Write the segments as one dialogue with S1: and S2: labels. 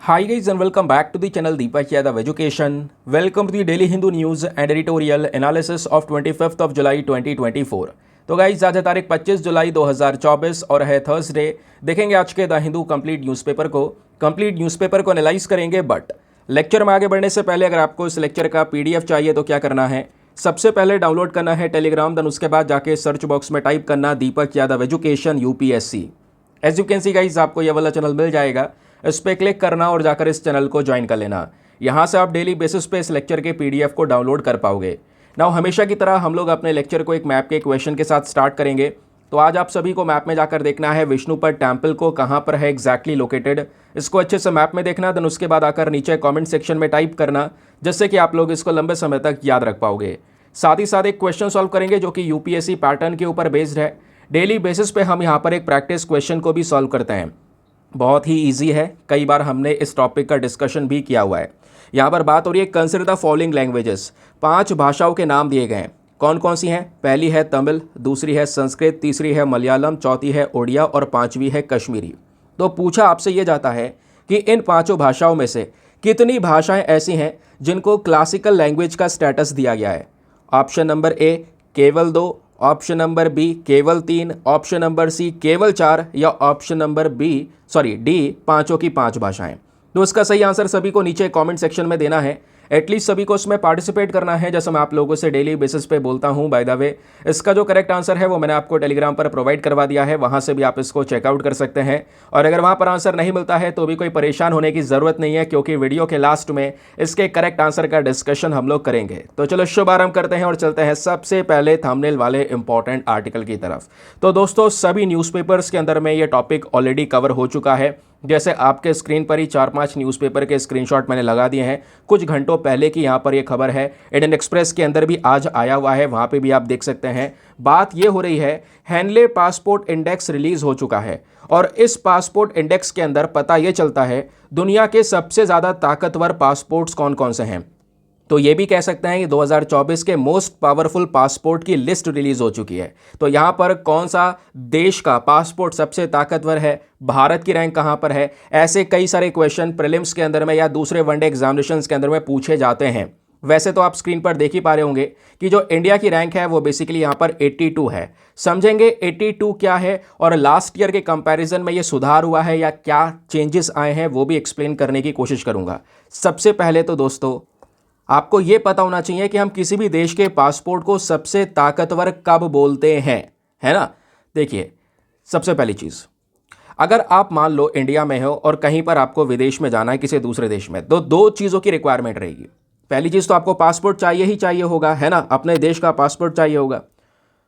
S1: Hi guys and welcome back to the channel Deepak Yadav Education. Welcome to the Daily Hindu News and Editorial Analysis of 25th of July 2024. तो guys आज है तारीख 25 जुलाई 2024 और है Thursday. देखेंगे आज के द हिंदू कंप्लीट न्यूज़पेपर को एनालाइज करेंगे। बट लेक्चर में आगे बढ़ने से पहले अगर आपको इस लेक्चर का पीडीएफ चाहिए तो क्या करना है, सबसे पहले डाउनलोड करना है टेलीग्राम, देन उसके बाद जाके सर्च बॉक्स में टाइप करना Deepak Yadav education UPSC. As you can see guys आपको ये वाला चैनल मिल जाएगा, इस पर क्लिक करना और जाकर इस चैनल को ज्वाइन कर लेना। यहाँ से आप डेली बेसिस पे इस लेक्चर के पीडीएफ को डाउनलोड कर पाओगे। नाउ हमेशा की तरह हम लोग अपने लेक्चर को एक मैप के क्वेश्चन के साथ स्टार्ट करेंगे। तो आज आप सभी को मैप में जाकर देखना है विष्णुपद टेम्पल को कहाँ पर है एग्जैक्टली लोकेटेड। इसको अच्छे से मैप में देखना, देन उसके बाद आकर नीचे कॉमेंट सेक्शन में टाइप करना, जिससे कि आप लोग इसको लंबे समय तक याद रख पाओगे। साथ ही साथ एक क्वेश्चन सॉल्व करेंगे जो कि यूपीएससी पैटर्न के ऊपर बेस्ड है। डेली बेसिस पे हम यहाँ पर एक प्रैक्टिस क्वेश्चन को भी सॉल्व करते हैं। बहुत ही इजी है, कई बार हमने इस टॉपिक का डिस्कशन भी किया हुआ है। यहाँ पर बात हो रही है कंसिडर द फॉलोइंग लैंग्वेजेस। 5 भाषाओं के नाम दिए गए हैं। कौन कौन सी हैं? पहली है तमिल, दूसरी है संस्कृत, तीसरी है मलयालम, चौथी है उड़िया और पांचवी है कश्मीरी। तो पूछा आपसे ये जाता है कि इन 5 भाषाओं में से कितनी भाषाएं ऐसी हैं जिनको क्लासिकल लैंग्वेज का स्टेटस दिया गया है? ऑप्शन नंबर ए केवल 2, ऑप्शन नंबर बी केवल 3, ऑप्शन नंबर सी केवल 4 या ऑप्शन नंबर डी 5 की 5 भाषाएं। तो इसका सही आंसर सभी को नीचे कमेंट सेक्शन में देना है। एटलीस्ट सभी को इसमें पार्टिसिपेट करना है, जैसे मैं आप लोगों से डेली बेसिस पे बोलता हूं। बाय द वे, इसका जो करेक्ट आंसर है वो मैंने आपको टेलीग्राम पर प्रोवाइड करवा दिया है, वहां से भी आप इसको चेकआउट कर सकते हैं। और अगर वहां पर आंसर नहीं मिलता है तो भी कोई परेशान होने की जरूरत नहीं है, क्योंकि वीडियो के लास्ट में इसके करेक्ट आंसर का डिस्कशन हम लोग करेंगे। तो चलो शुभारंभ करते हैं और चलते हैं सबसे पहले थंबनेल वाले इंपॉर्टेंट आर्टिकल की तरफ। तो दोस्तों, सभी न्यूज़पेपर्स के अंदर में ये टॉपिक ऑलरेडी कवर हो चुका है। जैसे आपके स्क्रीन पर ही 4-5 न्यूज़पेपर के स्क्रीनशॉट मैंने लगा दिए हैं कुछ घंटों पहले की। यहाँ पर ये खबर है, इंडियन एक्सप्रेस के अंदर भी आज आया हुआ है, वहाँ पे भी आप देख सकते हैं। बात ये हो रही है, हेनले पासपोर्ट इंडेक्स रिलीज हो चुका है और इस पासपोर्ट इंडेक्स के अंदर पता ये चलता है दुनिया के सबसे ज़्यादा ताकतवर पासपोर्ट्स कौन कौन से हैं। तो ये भी कह सकते हैं कि 2024 के मोस्ट पावरफुल पासपोर्ट की लिस्ट रिलीज हो चुकी है। तो यहाँ पर कौन सा देश का पासपोर्ट सबसे ताकतवर है, भारत की रैंक कहाँ पर है, ऐसे कई सारे क्वेश्चन प्रीलिम्स के अंदर में या दूसरे वनडे एग्जामिनेशंस के अंदर में पूछे जाते हैं। वैसे तो आप स्क्रीन पर देख ही पा रहे होंगे कि जो इंडिया की रैंक है वो बेसिकली यहाँ पर 82 है। समझेंगे 82 क्या है और लास्ट ईयर के कंपैरिजन में ये सुधार हुआ है या क्या चेंजेस आए हैं, वो भी एक्सप्लेन करने की कोशिश करूँगा। सबसे पहले तो दोस्तों आपको यह पता होना चाहिए कि हम किसी भी देश के पासपोर्ट को सबसे ताकतवर कब बोलते हैं, है ना। देखिए, सबसे पहली चीज, अगर आप मान लो इंडिया में हो और कहीं पर आपको विदेश में जाना है किसी दूसरे देश में, तो 2 चीजों की रिक्वायरमेंट रहेगी। पहली चीज तो आपको पासपोर्ट चाहिए ही चाहिए होगा, है ना, अपने देश का पासपोर्ट चाहिए होगा।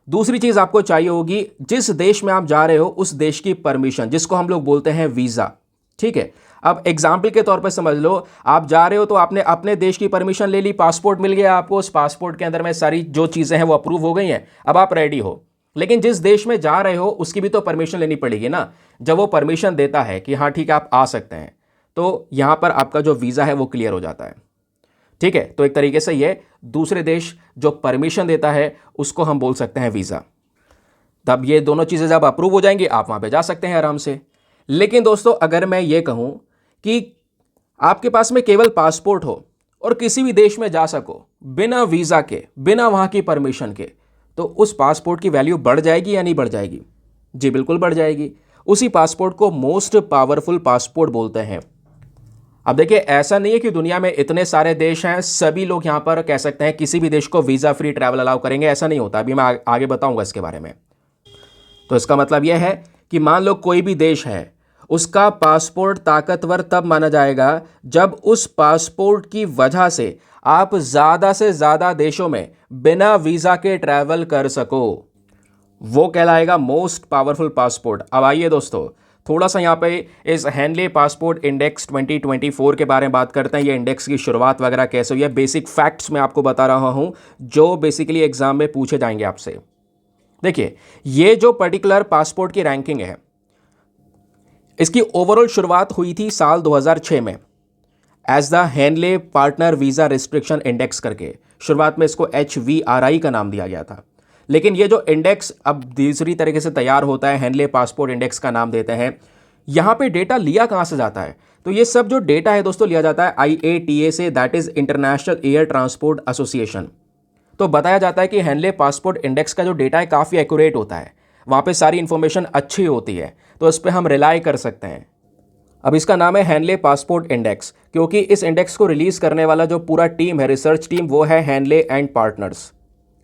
S1: दूसरी चीज आपको चाहिए होगी जिस देश में आप जा रहे हो उस देश की परमिशन, जिसको हम लोग बोलते हैं वीजा। ठीक है, अब एग्जाम्पल के तौर पर समझ लो, आप जा रहे हो तो आपने अपने देश की परमिशन ले ली, पासपोर्ट मिल गया आपको, उस पासपोर्ट के अंदर में सारी जो चीज़ें हैं वो अप्रूव हो गई हैं, अब आप रेडी हो। लेकिन जिस देश में जा रहे हो उसकी भी तो परमिशन लेनी पड़ेगी ना। जब वो परमिशन देता है कि हाँ ठीक है आप आ सकते हैं, तो यहाँ पर आपका जो वीज़ा है वो क्लियर हो जाता है। ठीक है, तो एक तरीके से ये दूसरे देश जो परमिशन देता है उसको हम बोल सकते हैं वीज़ा। तब ये दोनों चीज़ें जब अप्रूव हो जाएंगी आप वहाँ पे जा सकते हैं आराम से। लेकिन दोस्तों, अगर मैं ये कहूँ कि आपके पास में केवल पासपोर्ट हो और किसी भी देश में जा सको बिना वीज़ा के, बिना वहाँ की परमिशन के, तो उस पासपोर्ट की वैल्यू बढ़ जाएगी या नहीं बढ़ जाएगी? जी बिल्कुल बढ़ जाएगी। उसी पासपोर्ट को मोस्ट पावरफुल पासपोर्ट बोलते हैं। अब देखिए, ऐसा नहीं है कि दुनिया में इतने सारे देश हैं सभी लोग यहाँ पर कह सकते हैं किसी भी देश को वीज़ा फ्री ट्रैवल अलाउ करेंगे, ऐसा नहीं होता। अभी मैं आगे बताऊंगा इसके बारे में। तो इसका मतलब यह है कि मान लो कोई भी देश है, उसका पासपोर्ट ताकतवर तब माना जाएगा जब उस पासपोर्ट की वजह से आप ज़्यादा से ज़्यादा देशों में बिना वीज़ा के ट्रैवल कर सको, वो कहलाएगा मोस्ट पावरफुल पासपोर्ट। अब आइए दोस्तों, थोड़ा सा यहाँ पे इस हेनले पासपोर्ट इंडेक्स 2024 के बारे में बात करते हैं। ये इंडेक्स की शुरुआत वगैरह कैसे हुई है, बेसिक फैक्ट्स मैं आपको बता रहा हूँ जो बेसिकली एग्जाम में पूछे जाएंगे आपसे। देखिए, ये जो पर्टिकुलर पासपोर्ट की रैंकिंग है, इसकी ओवरऑल शुरुआत हुई थी साल 2006 में as the Henley partner visa restriction index करके। शुरुआत में इसको HVRI का नाम दिया गया था। लेकिन ये जो इंडेक्स अब दूसरी तरीके से तैयार होता है, हेनले पासपोर्ट इंडेक्स का नाम देते हैं, यहाँ पे डेटा लिया कहाँ से जाता है? तो ये सब जो डेटा है दोस्तों लिया जाता है IATA से, that is international air transport association. तो बताया जाता है कि हेनले पासपोर्ट इंडेक्स का जो डेटा है काफ़ी एक्यूरेट होता है, वहाँ पे सारी इन्फॉर्मेशन अच्छी होती है, तो इस पर हम रिलाई कर सकते हैं। अब इसका नाम है हेनले पासपोर्ट इंडेक्स, क्योंकि इस इंडेक्स को रिलीज करने वाला जो पूरा टीम है, रिसर्च टीम, वो है हेनले एंड पार्टनर्स।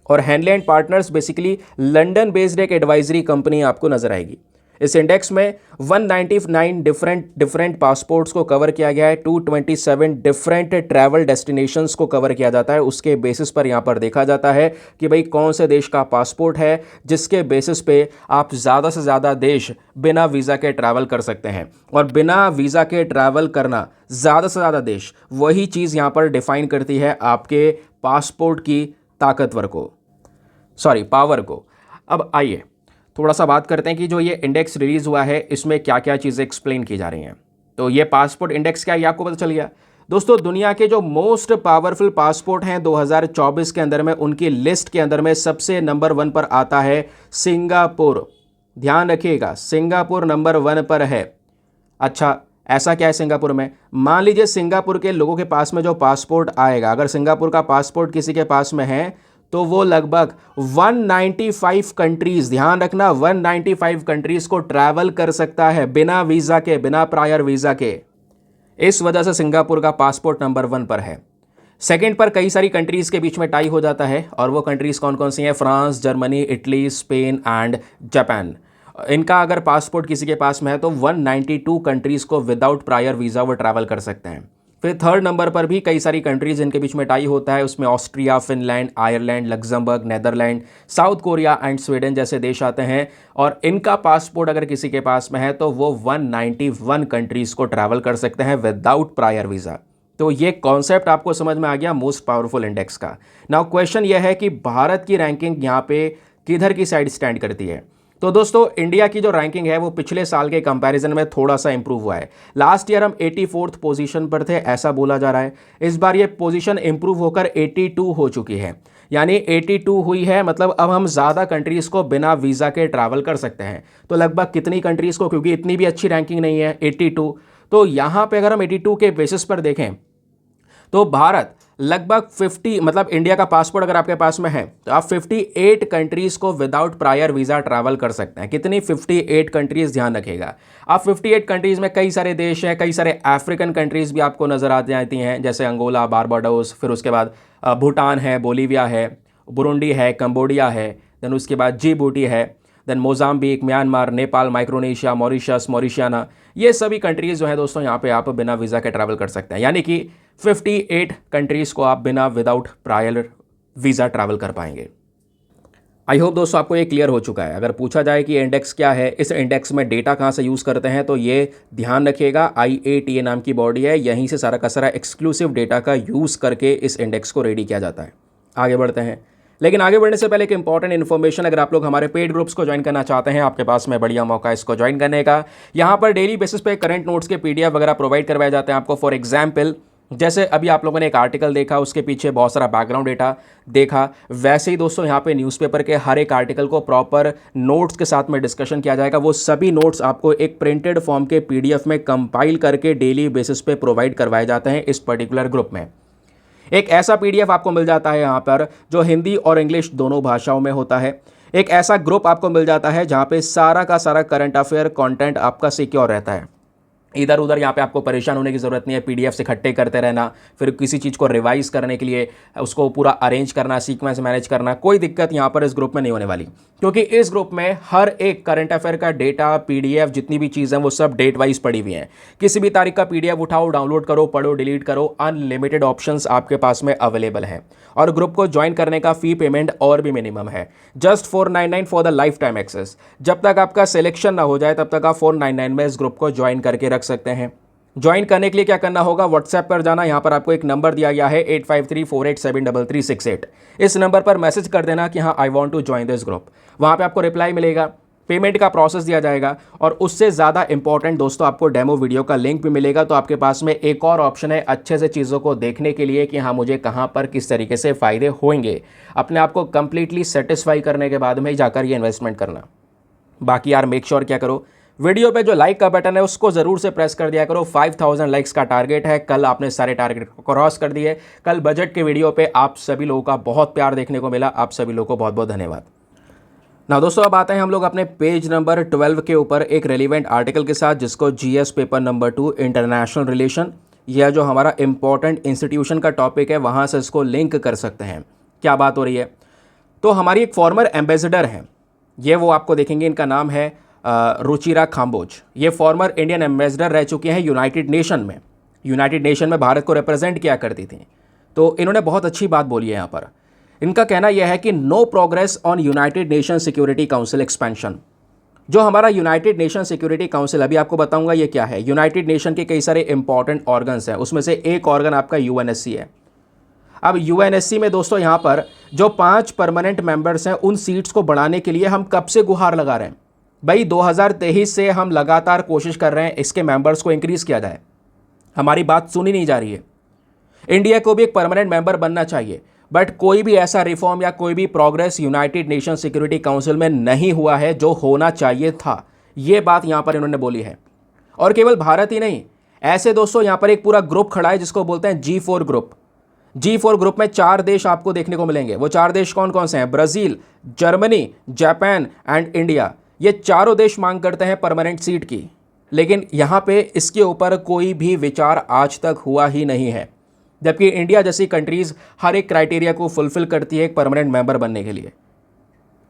S1: और Henley and partners basically London based एक एडवाइजरी कंपनी आपको नजर आएगी। इस इंडेक्स में 199 डिफरेंट पासपोर्ट्स को कवर किया गया है, 227 डिफरेंट ट्रैवल डेस्टिनेशंस को कवर किया जाता है। उसके बेसिस पर यहाँ पर देखा जाता है कि भाई कौन से देश का पासपोर्ट है जिसके बेसिस पे आप ज़्यादा से ज़्यादा देश बिना वीज़ा के ट्रैवल कर सकते हैं। और बिना वीज़ा के ट्रैवल करना ज़्यादा से ज़्यादा देश, वही चीज़ यहाँ पर डिफाइन करती है आपके पासपोर्ट की पावर को। अब आइए थोड़ा सा बात करते हैं कि जो ये इंडेक्स रिलीज हुआ है इसमें क्या क्या चीज़ें एक्सप्लेन की जा रही हैं। तो ये पासपोर्ट इंडेक्स क्या है ये आपको पता चल गया। दोस्तों, दुनिया के जो मोस्ट पावरफुल पासपोर्ट हैं 2024 के अंदर में, उनकी लिस्ट के अंदर में सबसे नंबर 1 पर आता है सिंगापुर। ध्यान रखिएगा, सिंगापुर नंबर 1 पर है। अच्छा, ऐसा क्या है सिंगापुर में? मान लीजिए सिंगापुर के लोगों के पास में जो पासपोर्ट आएगा, अगर सिंगापुर का पासपोर्ट किसी के पास में है तो वो लगभग 195 कंट्रीज, ध्यान रखना, 195 कंट्रीज को ट्रैवल कर सकता है बिना वीज़ा के, बिना प्रायर वीज़ा के। इस वजह से सिंगापुर का पासपोर्ट नंबर 1 पर है। सेकंड पर कई सारी कंट्रीज़ के बीच में टाई हो जाता है, और वो कंट्रीज़ कौन कौन सी हैं? France, Germany, Italy, Spain and Japan. इनका अगर पासपोर्ट किसी के पास में है तो 192 कंट्रीज़ को विदाउट प्रायर वीज़ा वो ट्रैवल कर सकते हैं। फिर थर्ड नंबर पर भी कई सारी कंट्रीज़ इनके बीच में टाई होता है, उसमें Austria, Finland, Ireland, Luxembourg, Netherland, south Korea and Sweden जैसे देश आते हैं। और इनका पासपोर्ट अगर किसी के पास में है तो वो 191 कंट्रीज़ को ट्रैवल कर सकते हैं विदाउट प्रायर वीज़ा। तो ये कॉन्सेप्ट आपको समझ में आ गया मोस्ट पावरफुल इंडेक्स का। नाउ क्वेश्चन यह है कि भारत की रैंकिंग यहाँ पे किधर की साइड स्टैंड करती है? तो दोस्तों, इंडिया की जो रैंकिंग है वो पिछले साल के कंपैरिजन में थोड़ा सा इंप्रूव हुआ है। लास्ट ईयर हम 84th पोजीशन पर थे, ऐसा बोला जा रहा है। इस बार ये पोजीशन इंप्रूव होकर 82 हो चुकी है, यानी 82 हुई है, मतलब अब हम ज़्यादा कंट्रीज़ को बिना वीज़ा के ट्रैवल कर सकते हैं। तो लगभग कितनी कंट्रीज़ को, क्योंकि इतनी भी अच्छी रैंकिंग नहीं है, 82, तो यहाँ पर अगर हम 82 के बेसिस पर देखें तो भारत लगभग 50, मतलब इंडिया का पासपोर्ट अगर आपके पास में है तो आप 58 कंट्रीज़ को विदाउट प्रायर वीज़ा ट्रैवल कर सकते हैं। कितनी? 58 कंट्रीज़, ध्यान रखिएगा। आप 58 कंट्रीज़ में कई सारे देश हैं, कई सारे अफ्रीकन कंट्रीज़ भी आपको नज़र आती हैं, जैसे अंगोला, बारबाडोस, फिर उसके बाद भूटान है, बोलीविया है, बुरुंडी है, कंबोडिया है, देन उसके बाद जिबूटी है, then Mozambique, Myanmar, Nepal, Micronesia, Mauritius, Mauritania, ये सभी कंट्रीज़ जो है दोस्तों यहाँ पे आप बिना वीज़ा के ट्रैवल कर सकते हैं। यानी कि 58 कंट्रीज़ को आप बिना विदाउट प्रायर वीज़ा ट्रैवल कर पाएंगे। आई होप दोस्तों आपको ये क्लियर हो चुका है। अगर पूछा जाए कि इंडेक्स क्या है, इस इंडेक्स में डेटा कहाँ से यूज़ करते हैं, तो ये ध्यान रखिएगा, IATA नाम की बॉडी है, यहीं से सारा का सारा एक्सक्लूसिव डेटा का यूज़ करके इस इंडेक्स को रेडी किया जाता है। आगे बढ़ते हैं, लेकिन आगे बढ़ने से पहले एक इंपॉर्टेंट इन्फॉर्मेशन, अगर आप लोग हमारे पेड ग्रुप्स को ज्वाइन करना चाहते हैं, आपके पास में बढ़िया मौका है इसको ज्वाइन करने का। यहाँ पर डेली बेसिस पे करंट नोट्स के PDF वगैरह प्रोवाइड करवाए जाते हैं आपको। फॉर एग्जाम्पल, जैसे अभी आप लोगों ने एक आर्टिकल देखा, उसके पीछे बहुत सारा बैकग्राउंड डेटा देखा, वैसे ही दोस्तों यहाँ पे न्यूज़पेपर के हर एक आर्टिकल को प्रॉपर नोट्स के साथ में डिस्कशन किया जाएगा। वो सभी नोट्स आपको एक प्रिंटेड फॉर्म के PDF में कंपाइल करके डेली बेसिस पे प्रोवाइड करवाए जाते हैं इस पर्टिकुलर ग्रुप में। एक ऐसा PDF आपको मिल जाता है यहाँ पर जो हिंदी और इंग्लिश दोनों भाषाओं में होता है। एक ऐसा ग्रुप आपको मिल जाता है जहाँ पे सारा का सारा करंट अफेयर कंटेंट आपका सिक्योर रहता है। इधर उधर यहाँ पे आपको परेशान होने की ज़रूरत नहीं है, PDF इकट्ठे करते रहना, फिर किसी चीज़ को रिवाइज करने के लिए उसको पूरा अरेंज करना, सीक्वेंस मैनेज करना, कोई दिक्कत यहाँ पर इस ग्रुप में नहीं होने वाली, क्योंकि इस ग्रुप में हर एक करंट अफेयर का डेटा, PDF, जितनी भी चीज़ें वो सब डेट वाइज पड़ी हुई हैं। किसी भी तारीख का PDF उठाओ, डाउनलोड करो, पढ़ो, डिलीट करो, अनलिमिटेड ऑप्शंस आपके पास में अवेलेबल हैं। और ग्रुप को ज्वाइन करने का फ़ी पेमेंट और भी मिनिमम है, just 499 for the lifetime access. जब तक आपका सिलेक्शन ना हो जाए तब तक आप 499 में इस ग्रुप को ज्वाइन करके रख सकते हैं। ज्वाइन करने के लिए क्या करना होगा, व्हाट्सएप पर जाना, यहाँ पर आपको एक नंबर दिया गया है 8534873368। इस नंबर पर मैसेज कर देना कि हाँ I want to join this group. वहाँ पे आपको रिप्लाई मिलेगा, पेमेंट का प्रोसेस दिया जाएगा, और उससे ज़्यादा इंपॉर्टेंट दोस्तों आपको डेमो वीडियो का लिंक भी मिलेगा। तो आपके पास में एक और ऑप्शन है अच्छे से चीज़ों को देखने के लिए कि हाँ मुझे कहाँ पर किस तरीके से फ़ायदे होंगे। अपने आप को कंप्लीटली सेटिस्फाई करने के बाद में ही जाकर ये इन्वेस्टमेंट करना। बाकी यार मेक श्योर क्या करो, वीडियो पे जो लाइक का बटन है उसको ज़रूर से प्रेस कर दिया करो। 5000 लाइक्स का टारगेट है, कल आपने सारे टारगेट को क्रॉस कर दिए। कल बजट के वीडियो पे आप सभी लोगों का बहुत प्यार देखने को मिला, आप सभी लोगों को बहुत बहुत धन्यवाद। ना दोस्तों, अब आते हैं हम लोग अपने पेज नंबर 12 के ऊपर एक रेलिवेंट आर्टिकल के साथ, जिसको GS paper number 2 international relation, यह जो हमारा इंपॉर्टेंट इंस्टीट्यूशन का टॉपिक है वहाँ से इसको लिंक कर सकते हैं। क्या बात हो रही है, तो हमारी एक फॉर्मर एम्बेसडर हैं, ये वो आपको देखेंगे, इनका नाम है रुचिरा खाम्बोज। ये फॉर्मर इंडियन एम्बेसडर रह चुके हैं यूनाइटेड नेशन में। यूनाइटेड नेशन में भारत को रिप्रेजेंट किया करती थी। तो इन्होंने बहुत अच्छी बात बोली है यहाँ पर। इनका कहना यह है कि no progress on United Nation security council expansion. जो हमारा यूनाइटेड नेशन सिक्योरिटी काउंसिल, अभी आपको बताऊंगा ये क्या है। यूनाइटेड नेशन के कई सारे इंपॉर्टेंट ऑर्गन्स हैं, उसमें से एक ऑर्गन आपका यूएनएससी है। अब यूएनएससी में दोस्तों यहाँ पर जो 5 परमानेंट मेंबर्स हैं, उन सीट्स को बढ़ाने के लिए हम कब से गुहार लगा रहे हैं भाई। 2023 से हम लगातार कोशिश कर रहे हैं इसके मेंबर्स को इंक्रीज किया जाए। हमारी बात सुनी नहीं जा रही है। इंडिया को भी एक परमानेंट मेंबर बनना चाहिए, बट कोई भी ऐसा रिफॉर्म या कोई भी progress United Nation security council में नहीं हुआ है जो होना चाहिए था। ये बात यहाँ पर इन्होंने बोली है। और केवल भारत ही नहीं, ऐसे दोस्तों यहाँ पर एक पूरा ग्रुप खड़ा है जिसको बोलते हैं G4 ग्रुप। G4 ग्रुप में 4 देश आपको देखने को मिलेंगे। वो 4 देश कौन कौन से हैं? Brazil, Germany, Japan and India. ये चारों देश मांग करते हैं परमानेंट सीट की, लेकिन यहाँ पे इसके ऊपर कोई भी विचार आज तक हुआ ही नहीं है। जबकि इंडिया जैसी कंट्रीज़ हर एक क्राइटेरिया को फुलफिल करती है एक परमानेंट मेंबर बनने के लिए।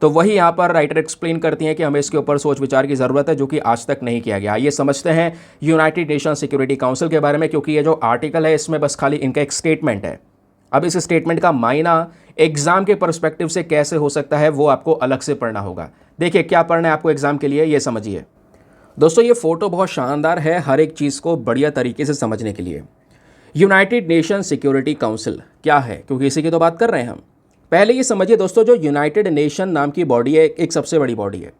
S1: तो वही यहाँ पर राइटर एक्सप्लेन करती हैं कि हमें इसके ऊपर सोच विचार की ज़रूरत है, जो कि आज तक नहीं किया गया। ये समझते हैं यूनाइटेड नेशन सिक्योरिटी काउंसिल के बारे में, क्योंकि ये जो आर्टिकल है इसमें बस खाली इनका एक स्टेटमेंट है। अब इस स्टेटमेंट का मायना एग्जाम के पर्सपेक्टिव से कैसे हो सकता है वो आपको अलग से पढ़ना होगा। देखिए क्या पढ़ना है आपको एग्जाम के लिए, ये समझिए दोस्तों। ये फोटो बहुत शानदार है हर एक चीज़ को बढ़िया तरीके से समझने के लिए। यूनाइटेड नेशन सिक्योरिटी काउंसिल क्या है, क्योंकि इसी की तो बात कर रहे हैं हम। पहले ये समझिए दोस्तों, जो यूनाइटेड नेशन नाम की बॉडी है, एक सबसे बड़ी बॉडी है।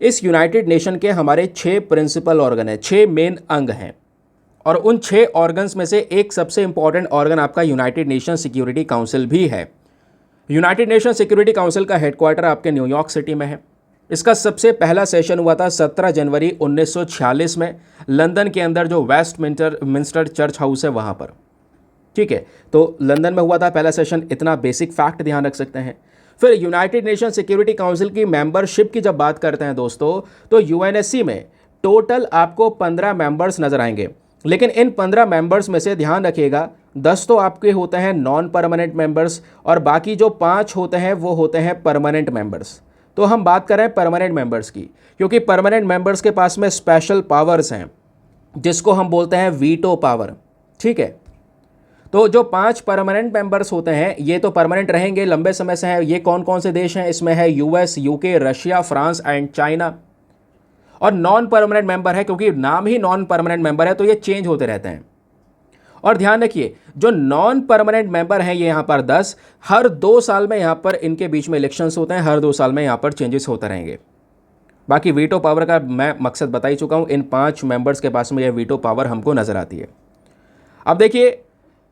S1: इस यूनाइटेड नेशन के हमारे 6 प्रिंसिपल ऑर्गन है, 6 मेन अंग हैं। और उन 6 ऑर्गन्स में से एक सबसे इंपॉर्टेंट ऑर्गन आपका यूनाइटेड नेशन सिक्योरिटी काउंसिल भी है। यूनाइटेड नेशन सिक्योरिटी काउंसिल का हेडक्वार्टर आपके न्यूयॉर्क सिटी में है। इसका सबसे पहला सेशन हुआ था 17 जनवरी 1946 में लंदन के अंदर, जो वेस्टमिंस्टर चर्च हाउस है वहाँ पर। ठीक है, तो लंदन में हुआ था पहला सेशन। इतना बेसिक फैक्ट ध्यान रख सकते हैं। फिर यूनाइटेड नेशन सिक्योरिटी काउंसिल की मेंबरशिप की जब बात करते हैं दोस्तों, तो यूएनएससी में टोटल आपको 15 मेंबर्स नजर आएंगे। लेकिन इन 15 मेंबर्स में से ध्यान रखिएगा 10 तो आपके होते हैं नॉन परमानेंट मेंबर्स, और बाकी जो 5 होते हैं वो होते हैं परमानेंट मेंबर्स। तो हम बात कर रहे हैं परमानेंट मेंबर्स की, क्योंकि परमानेंट मेंबर्स के पास में स्पेशल पावर्स हैं जिसको हम बोलते हैं वीटो पावर। ठीक है, तो जो 5 परमानेंट मेंबर्स होते हैं ये तो परमानेंट रहेंगे, लंबे समय से हैं। ये कौन कौन से देश हैं? इसमें है US, UK, Russia, France and China. और नॉन परमानेंट मेंबर है, क्योंकि नाम ही नॉन परमानेंट मेंबर है तो ये चेंज होते रहते हैं। और ध्यान रखिए, जो नॉन परमानेंट मेंबर हैं ये यहाँ पर 10, हर 2 साल में यहाँ पर इनके बीच में इलेक्शंस होते हैं, हर 2 साल में यहाँ पर चेंजेस होते रहेंगे। बाकी वीटो पावर का मैं मकसद बता ही चुका हूँ। इन 5 मेंबर्स के पास में यह वीटो पावर हमको नजर आती है। अब देखिए,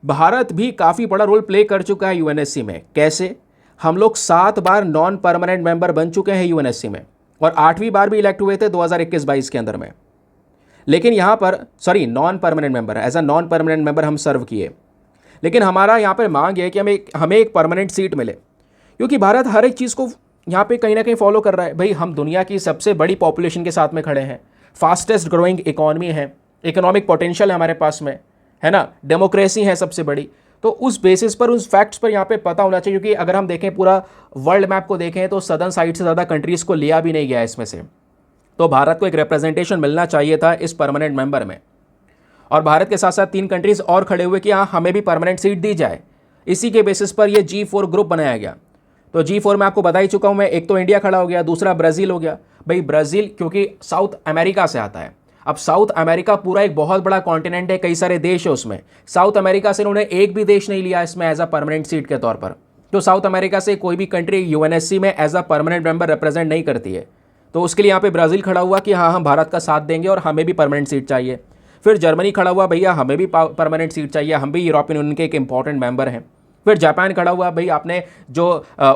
S1: भारत भी काफ़ी बड़ा रोल प्ले कर चुका है यूएनएससी में। कैसे? हम लोग 7 बार नॉन परमानेंट मेंबर बन चुके हैं यूएनएससी में, और 8वीं बार भी इलेक्ट हुए थे 2021-22 के अंदर में। लेकिन यहाँ पर नॉन परमानेंट मेंबर है, as a non permanent member हम सर्व किए। लेकिन हमारा यहाँ पर मांग है कि हमें एक परमानेंट सीट मिले, क्योंकि भारत हर एक चीज़ को यहाँ पे कहीं ना कहीं फॉलो कर रहा है। भाई, हम दुनिया की सबसे बड़ी पॉपुलेशन के साथ में खड़े हैं, फास्टेस्ट ग्रोइंग इकॉनमी है, इकोनॉमिक पोटेंशियल है हमारे पास में, है ना, डेमोक्रेसी है सबसे बड़ी। तो उस बेसिस पर, उस फैक्ट्स पर यहाँ पे पता होना चाहिए। क्योंकि अगर हम देखें पूरा वर्ल्ड मैप को देखें तो सदर्न साइड से ज़्यादा कंट्रीज़ को लिया भी नहीं गया इसमें से। तो भारत को एक रिप्रेजेंटेशन मिलना चाहिए था इस परमानेंट मेंबर में। और भारत के साथ साथ 3 कंट्रीज़ और खड़े हुए कि हाँ, हमें भी परमानेंट सीट दी जाए। इसी के बेसिस पर ये G4 ग्रुप बनाया गया। तो G4 में आपको बता ही चुका हूँ मैं, एक तो इंडिया खड़ा हो गया, दूसरा ब्राज़ील हो गया। भाई, ब्राज़ील क्योंकि साउथ अमेरिका से आता है। अब साउथ अमेरिका पूरा एक बहुत बड़ा कॉन्टिनेंट है, कई सारे देश है उसमें। साउथ अमेरिका से उन्होंने एक भी देश नहीं लिया इसमें एज अ परमानेंट सीट के तौर पर। तो साउथ अमेरिका से कोई भी कंट्री यूएनएससी में as a permanent member represent नहीं करती है। तो उसके लिए यहाँ पे ब्राज़ील खड़ा हुआ कि हाँ, हम भारत का साथ देंगे और हमें भी परमानेंट सीट चाहिए। फिर जर्मनी खड़ा हुआ, भैया हमें भी परमानेंट सीट चाहिए, हम भी यूरोपियन यूनियन के एक इंपॉर्टेंट मेंबर हैं। फिर जापान खड़ा हुआ, भाई आपने जो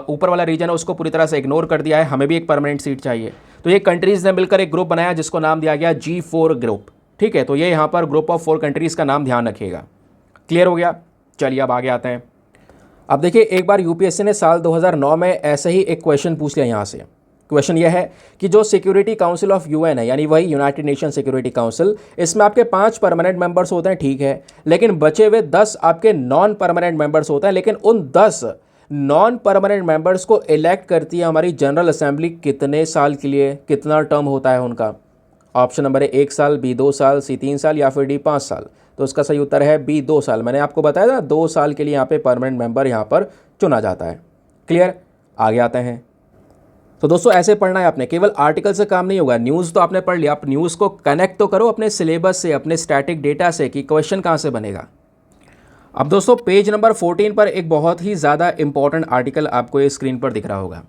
S1: ऊपर वाला रीजन है उसको पूरी तरह से इग्नोर कर दिया है, हमें भी एक परमानेंट सीट चाहिए। तो ये कंट्रीज़ ने मिलकर एक ग्रुप बनाया जिसको नाम दिया गया G4 ग्रुप। ठीक है, तो ये यहाँ पर ग्रुप ऑफ 4 कंट्रीज़ का नाम ध्यान रखिएगा। क्लियर हो गया? चलिए अब आगे आते हैं। अब देखिए, एक बार यूपीएससी ने साल 2009 में ऐसे ही एक क्वेश्चन पूछ लिया यहाँ से। क्वेश्चन यह है कि जो सिक्योरिटी काउंसिल ऑफ यूएन है, यानी वही यूनाइटेड नेशन सिक्योरिटी काउंसिल, इसमें आपके 5 परमानेंट मेंबर्स होते हैं, ठीक है, लेकिन बचे हुए 10 आपके नॉन परमानेंट मेंबर्स होते हैं। लेकिन उन 10 नॉन परमानेंट मेंबर्स को इलेक्ट करती है हमारी जनरल असेंबली कितने साल के लिए, कितना टर्म होता है उनका? ऑप्शन नंबर है 1 साल, बी 2 साल, सी 3 साल या फिर डी 5 साल। तो इसका सही उत्तर है बी 2 साल। मैंने आपको बताया था 2 साल के लिए यहाँ पे परमानेंट मेंबर यहाँ पर चुना जाता है। क्लियर? आगे आते हैं। तो दोस्तों ऐसे पढ़ना है आपने, केवल आर्टिकल से काम नहीं होगा। न्यूज़ तो आपने पढ़ लिया, आप न्यूज़ को कनेक्ट तो करो अपने सिलेबस से, अपने स्टैटिक डेटा से कि क्वेश्चन कहाँ से बनेगा। अब दोस्तों पेज नंबर 14 पर एक बहुत ही ज़्यादा इंपॉर्टेंट आर्टिकल आपको ये स्क्रीन पर दिख रहा होगा।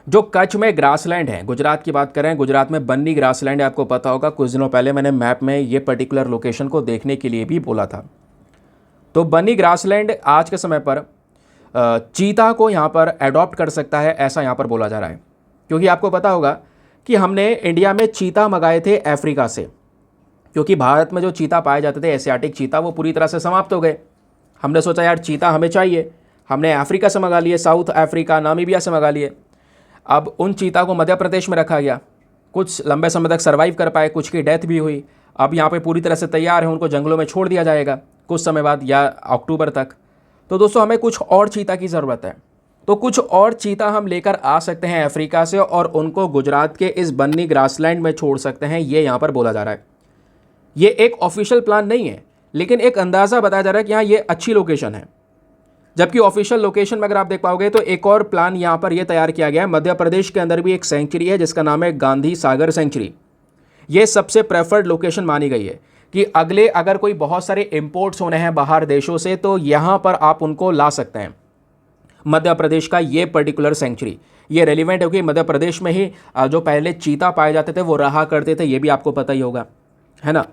S1: जो कच्छ में ग्रासलैंड है, गुजरात की बात करें, गुजरात में बन्नी ग्रासलैंड है, आपको पता होगा। कुछ दिनों पहले मैंने मैप में ये पर्टिकुलर लोकेशन को देखने के लिए भी बोला था। तो बन्नी ग्रासलैंड आज के समय पर चीता को यहाँ पर अडॉप्ट कर सकता है, ऐसा यहाँ पर बोला जा रहा है। क्योंकि आपको पता होगा कि हमने इंडिया में चीता मंगाए थे अफ्रीका से, क्योंकि भारत में जो चीता पाए जाते थे एशियाटिक चीता, वो पूरी तरह से समाप्त हो गए। हमने सोचा यार चीता हमें चाहिए, हमने अफ्रीका से मंगा लिए, साउथ अफ्रीका, नामीबिया से मंगा लिए। अब उन चीता को मध्य प्रदेश में रखा गया, कुछ लंबे समय तक सर्वाइव कर पाए, कुछ की डेथ भी हुई। अब यहाँ पे पूरी तरह से तैयार है, उनको जंगलों में छोड़ दिया जाएगा कुछ समय बाद या अक्टूबर तक। तो दोस्तों हमें कुछ और चीता की ज़रूरत है, तो कुछ और चीता हम लेकर आ सकते हैं अफ्रीका से और उनको गुजरात के इस बन्नी ग्रासलैंड में छोड़ सकते हैं, ये यहाँ पर बोला जा रहा है। ये एक ऑफिशियल प्लान नहीं है, लेकिन एक अंदाज़ा बताया जा रहा है कि हाँ ये अच्छी लोकेशन है। जबकि ऑफिशियल लोकेशन में अगर आप देख पाओगे तो एक और प्लान यहाँ पर यह तैयार किया गया है। मध्य प्रदेश के अंदर भी एक सेंचुरी है जिसका नाम है गांधी सागर सेंचुरी। ये सबसे प्रेफर्ड लोकेशन मानी गई है कि अगले अगर कोई बहुत सारे इंपोर्ट्स होने हैं बाहर देशों से तो यहाँ पर आप उनको ला सकते हैं। मध्य प्रदेश का ये पर्टिकुलर सेंचुरी ये रेलिवेंट है क्योंकि मध्य प्रदेश में ही जो पहले चीता पाए जाते थे वो रहा करते थे, ये भी आपको पता ही होगा, है ना।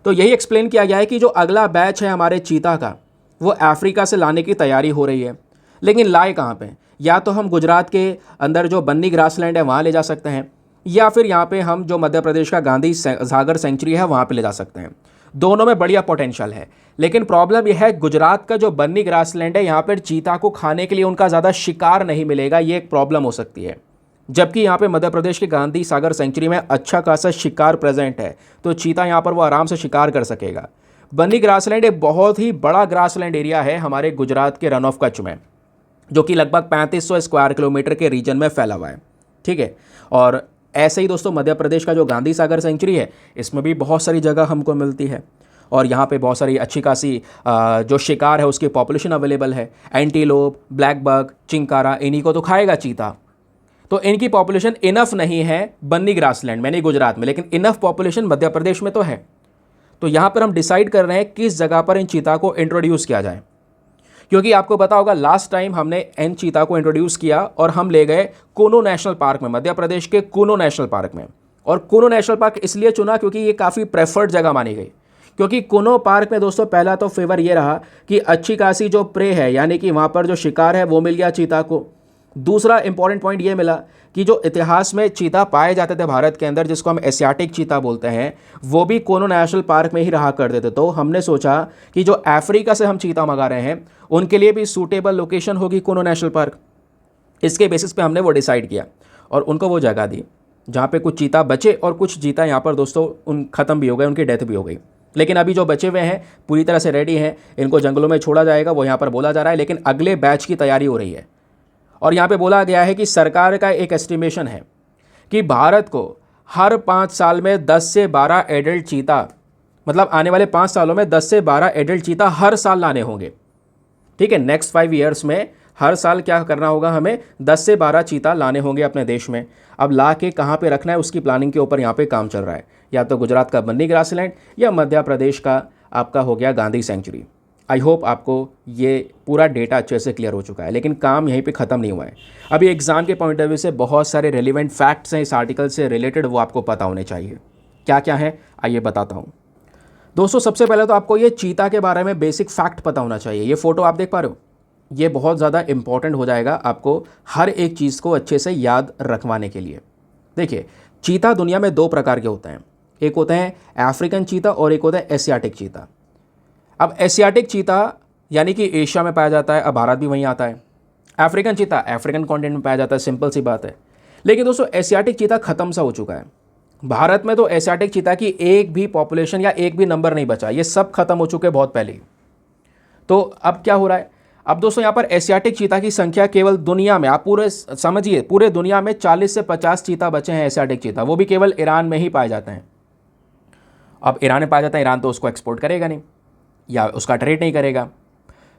S1: तो यही एक्सप्लेन किया गया है कि जो अगला बैच है हमारे चीता का वो अफ्रीका से लाने की तैयारी हो रही है। लेकिन लाए कहाँ पे? या तो हम गुजरात के अंदर जो बन्नी ग्रासलैंड है वहाँ ले जा सकते हैं, या फिर यहाँ पे हम जो मध्य प्रदेश का गांधी सागर सेंचुरी है वहाँ पे ले जा सकते हैं। दोनों में बढ़िया पोटेंशियल है, लेकिन प्रॉब्लम यह है गुजरात का जो बन्नी ग्रासलैंड है यहाँ पर चीता को खाने के लिए उनका ज़्यादा शिकार नहीं मिलेगा, ये एक प्रॉब्लम हो सकती है। जबकि यहाँ पे मध्य प्रदेश के गांधी सागर सेंचुरी में अच्छा खासा शिकार प्रेजेंट है, तो चीता यहाँ पर वो आराम से शिकार कर सकेगा। बन्नी ग्रासलैंड एक बहुत ही बड़ा ग्रासलैंड एरिया है हमारे गुजरात के रन ऑफ कच्छ में, जो कि लगभग 3500 स्क्वायर किलोमीटर के रीजन में फैला हुआ है, ठीक है। और ऐसे ही दोस्तों मध्य प्रदेश का जो गांधी सागर सेंचुरी है इसमें भी बहुत सारी जगह हमको मिलती है और यहाँ पे बहुत सारी अच्छी खासी जो शिकार है उसकी पॉपुलेशन अवेलेबल है। एंटीलोप, ब्लैक बग, चिंकारा, इन्हीं को तो खाएगा चीता। तो इनकी पॉपुलेशन इनफ नहीं है बन्नी ग्रासलैंड में, नहीं गुजरात में, लेकिन इनफ पॉपुलेशन मध्य प्रदेश में तो है। तो यहाँ पर हम डिसाइड कर रहे हैं किस जगह पर इन चीता को इंट्रोड्यूस किया जाए, क्योंकि आपको पता होगा लास्ट टाइम हमने इन चीता को इंट्रोड्यूस किया और हम ले गए कूनो नेशनल पार्क में, मध्य प्रदेश के कूनो नेशनल पार्क में। और कूनो नेशनल पार्क इसलिए चुना क्योंकि ये काफ़ी प्रेफर्ड जगह मानी गई, क्योंकि कूनो पार्क में दोस्तों पहला तो फेवर ये रहा कि अच्छी खासी जो प्रे है यानी कि वहाँ पर जो शिकार है वो मिल गया चीता को। दूसरा इंपॉर्टेंट पॉइंट ये मिला कि जो इतिहास में चीता पाए जाते थे भारत के अंदर, जिसको हम एशियाटिक चीता बोलते हैं, वो भी कूनो नेशनल पार्क में ही रहा करते थे। तो हमने सोचा कि जो अफ्रीका से हम चीता मंगा रहे हैं उनके लिए भी सूटेबल लोकेशन होगी कूनो नेशनल पार्क। इसके बेसिस पे हमने वो डिसाइड किया और उनको वो जगह दी जहाँ पे कुछ चीता बचे और कुछ चीता यहाँ पर दोस्तों उन ख़त्म भी हो गए, उनकी डेथ भी हो गई। लेकिन अभी जो बचे हुए हैं पूरी तरह से रेडी हैं, इनको जंगलों में छोड़ा जाएगा, वो यहाँ पर बोला जा रहा है। लेकिन अगले बैच की तैयारी हो रही है और यहाँ पे बोला गया है कि सरकार का एक एस्टिमेशन है कि भारत को हर 5 साल में 10 से 12 एडल्ट चीता, मतलब आने वाले 5 सालों में 10 से 12 एडल्ट चीता हर साल लाने होंगे, ठीक है। नेक्स्ट 5 ईयर्स में हर साल क्या करना होगा, हमें 10 से 12 चीता लाने होंगे अपने देश में। अब ला के कहाँ पे रखना है उसकी प्लानिंग के ऊपर यहाँ पे काम चल रहा है, या तो गुजरात का बन्नी ग्रासलैंड या मध्य प्रदेश का आपका हो गया गांधी सेंचुरी। आई होप आपको ये पूरा डेटा अच्छे से क्लियर हो चुका है, लेकिन काम यहीं पे ख़त्म नहीं हुआ है। अभी एग्ज़ाम के पॉइंट ऑफ व्यू से बहुत सारे रेलिवेंट फैक्ट्स हैं इस आर्टिकल से रिलेटेड, वो आपको पता होने चाहिए। क्या क्या है आइए बताता हूँ। दोस्तों सबसे पहले तो आपको ये चीता के बारे में बेसिक फैक्ट पता होना चाहिए। ये फ़ोटो आप देख पा रहे हो, ये बहुत ज़्यादा इम्पॉर्टेंट हो जाएगा आपको हर एक चीज़ को अच्छे से याद रखवाने के लिए। देखिए, चीता दुनिया में दो प्रकार के होते हैं, एक होते हैं अफ्रीकन चीता और एक होता है एशियाटिक चीता। अब एशियाटिक चीता यानी कि एशिया में पाया जाता है, अब भारत भी वहीं आता है। अफ्रीकन चीता अफ्रीकन कॉन्टिनेंट में पाया जाता है, सिंपल सी बात है। लेकिन दोस्तों एशियाटिक चीता ख़त्म सा हो चुका है। भारत में तो एशियाटिक चीता की एक भी पॉपुलेशन या एक भी नंबर नहीं बचा, ये सब खत्म हो चुके बहुत पहले ही। तो अब क्या हो रहा है, अब दोस्तों यहाँ पर एशियाटिक चीता की संख्या केवल दुनिया में, आप पूरे समझिए, पूरे दुनिया में 40 से 50 चीता बचे हैं एशियाटिक चीता, वो भी केवल ईरान में ही पाए जाते हैं। अब ईरान में पाया जाता है, ईरान तो उसको एक्सपोर्ट करेगा नहीं या उसका ट्रेड नहीं करेगा,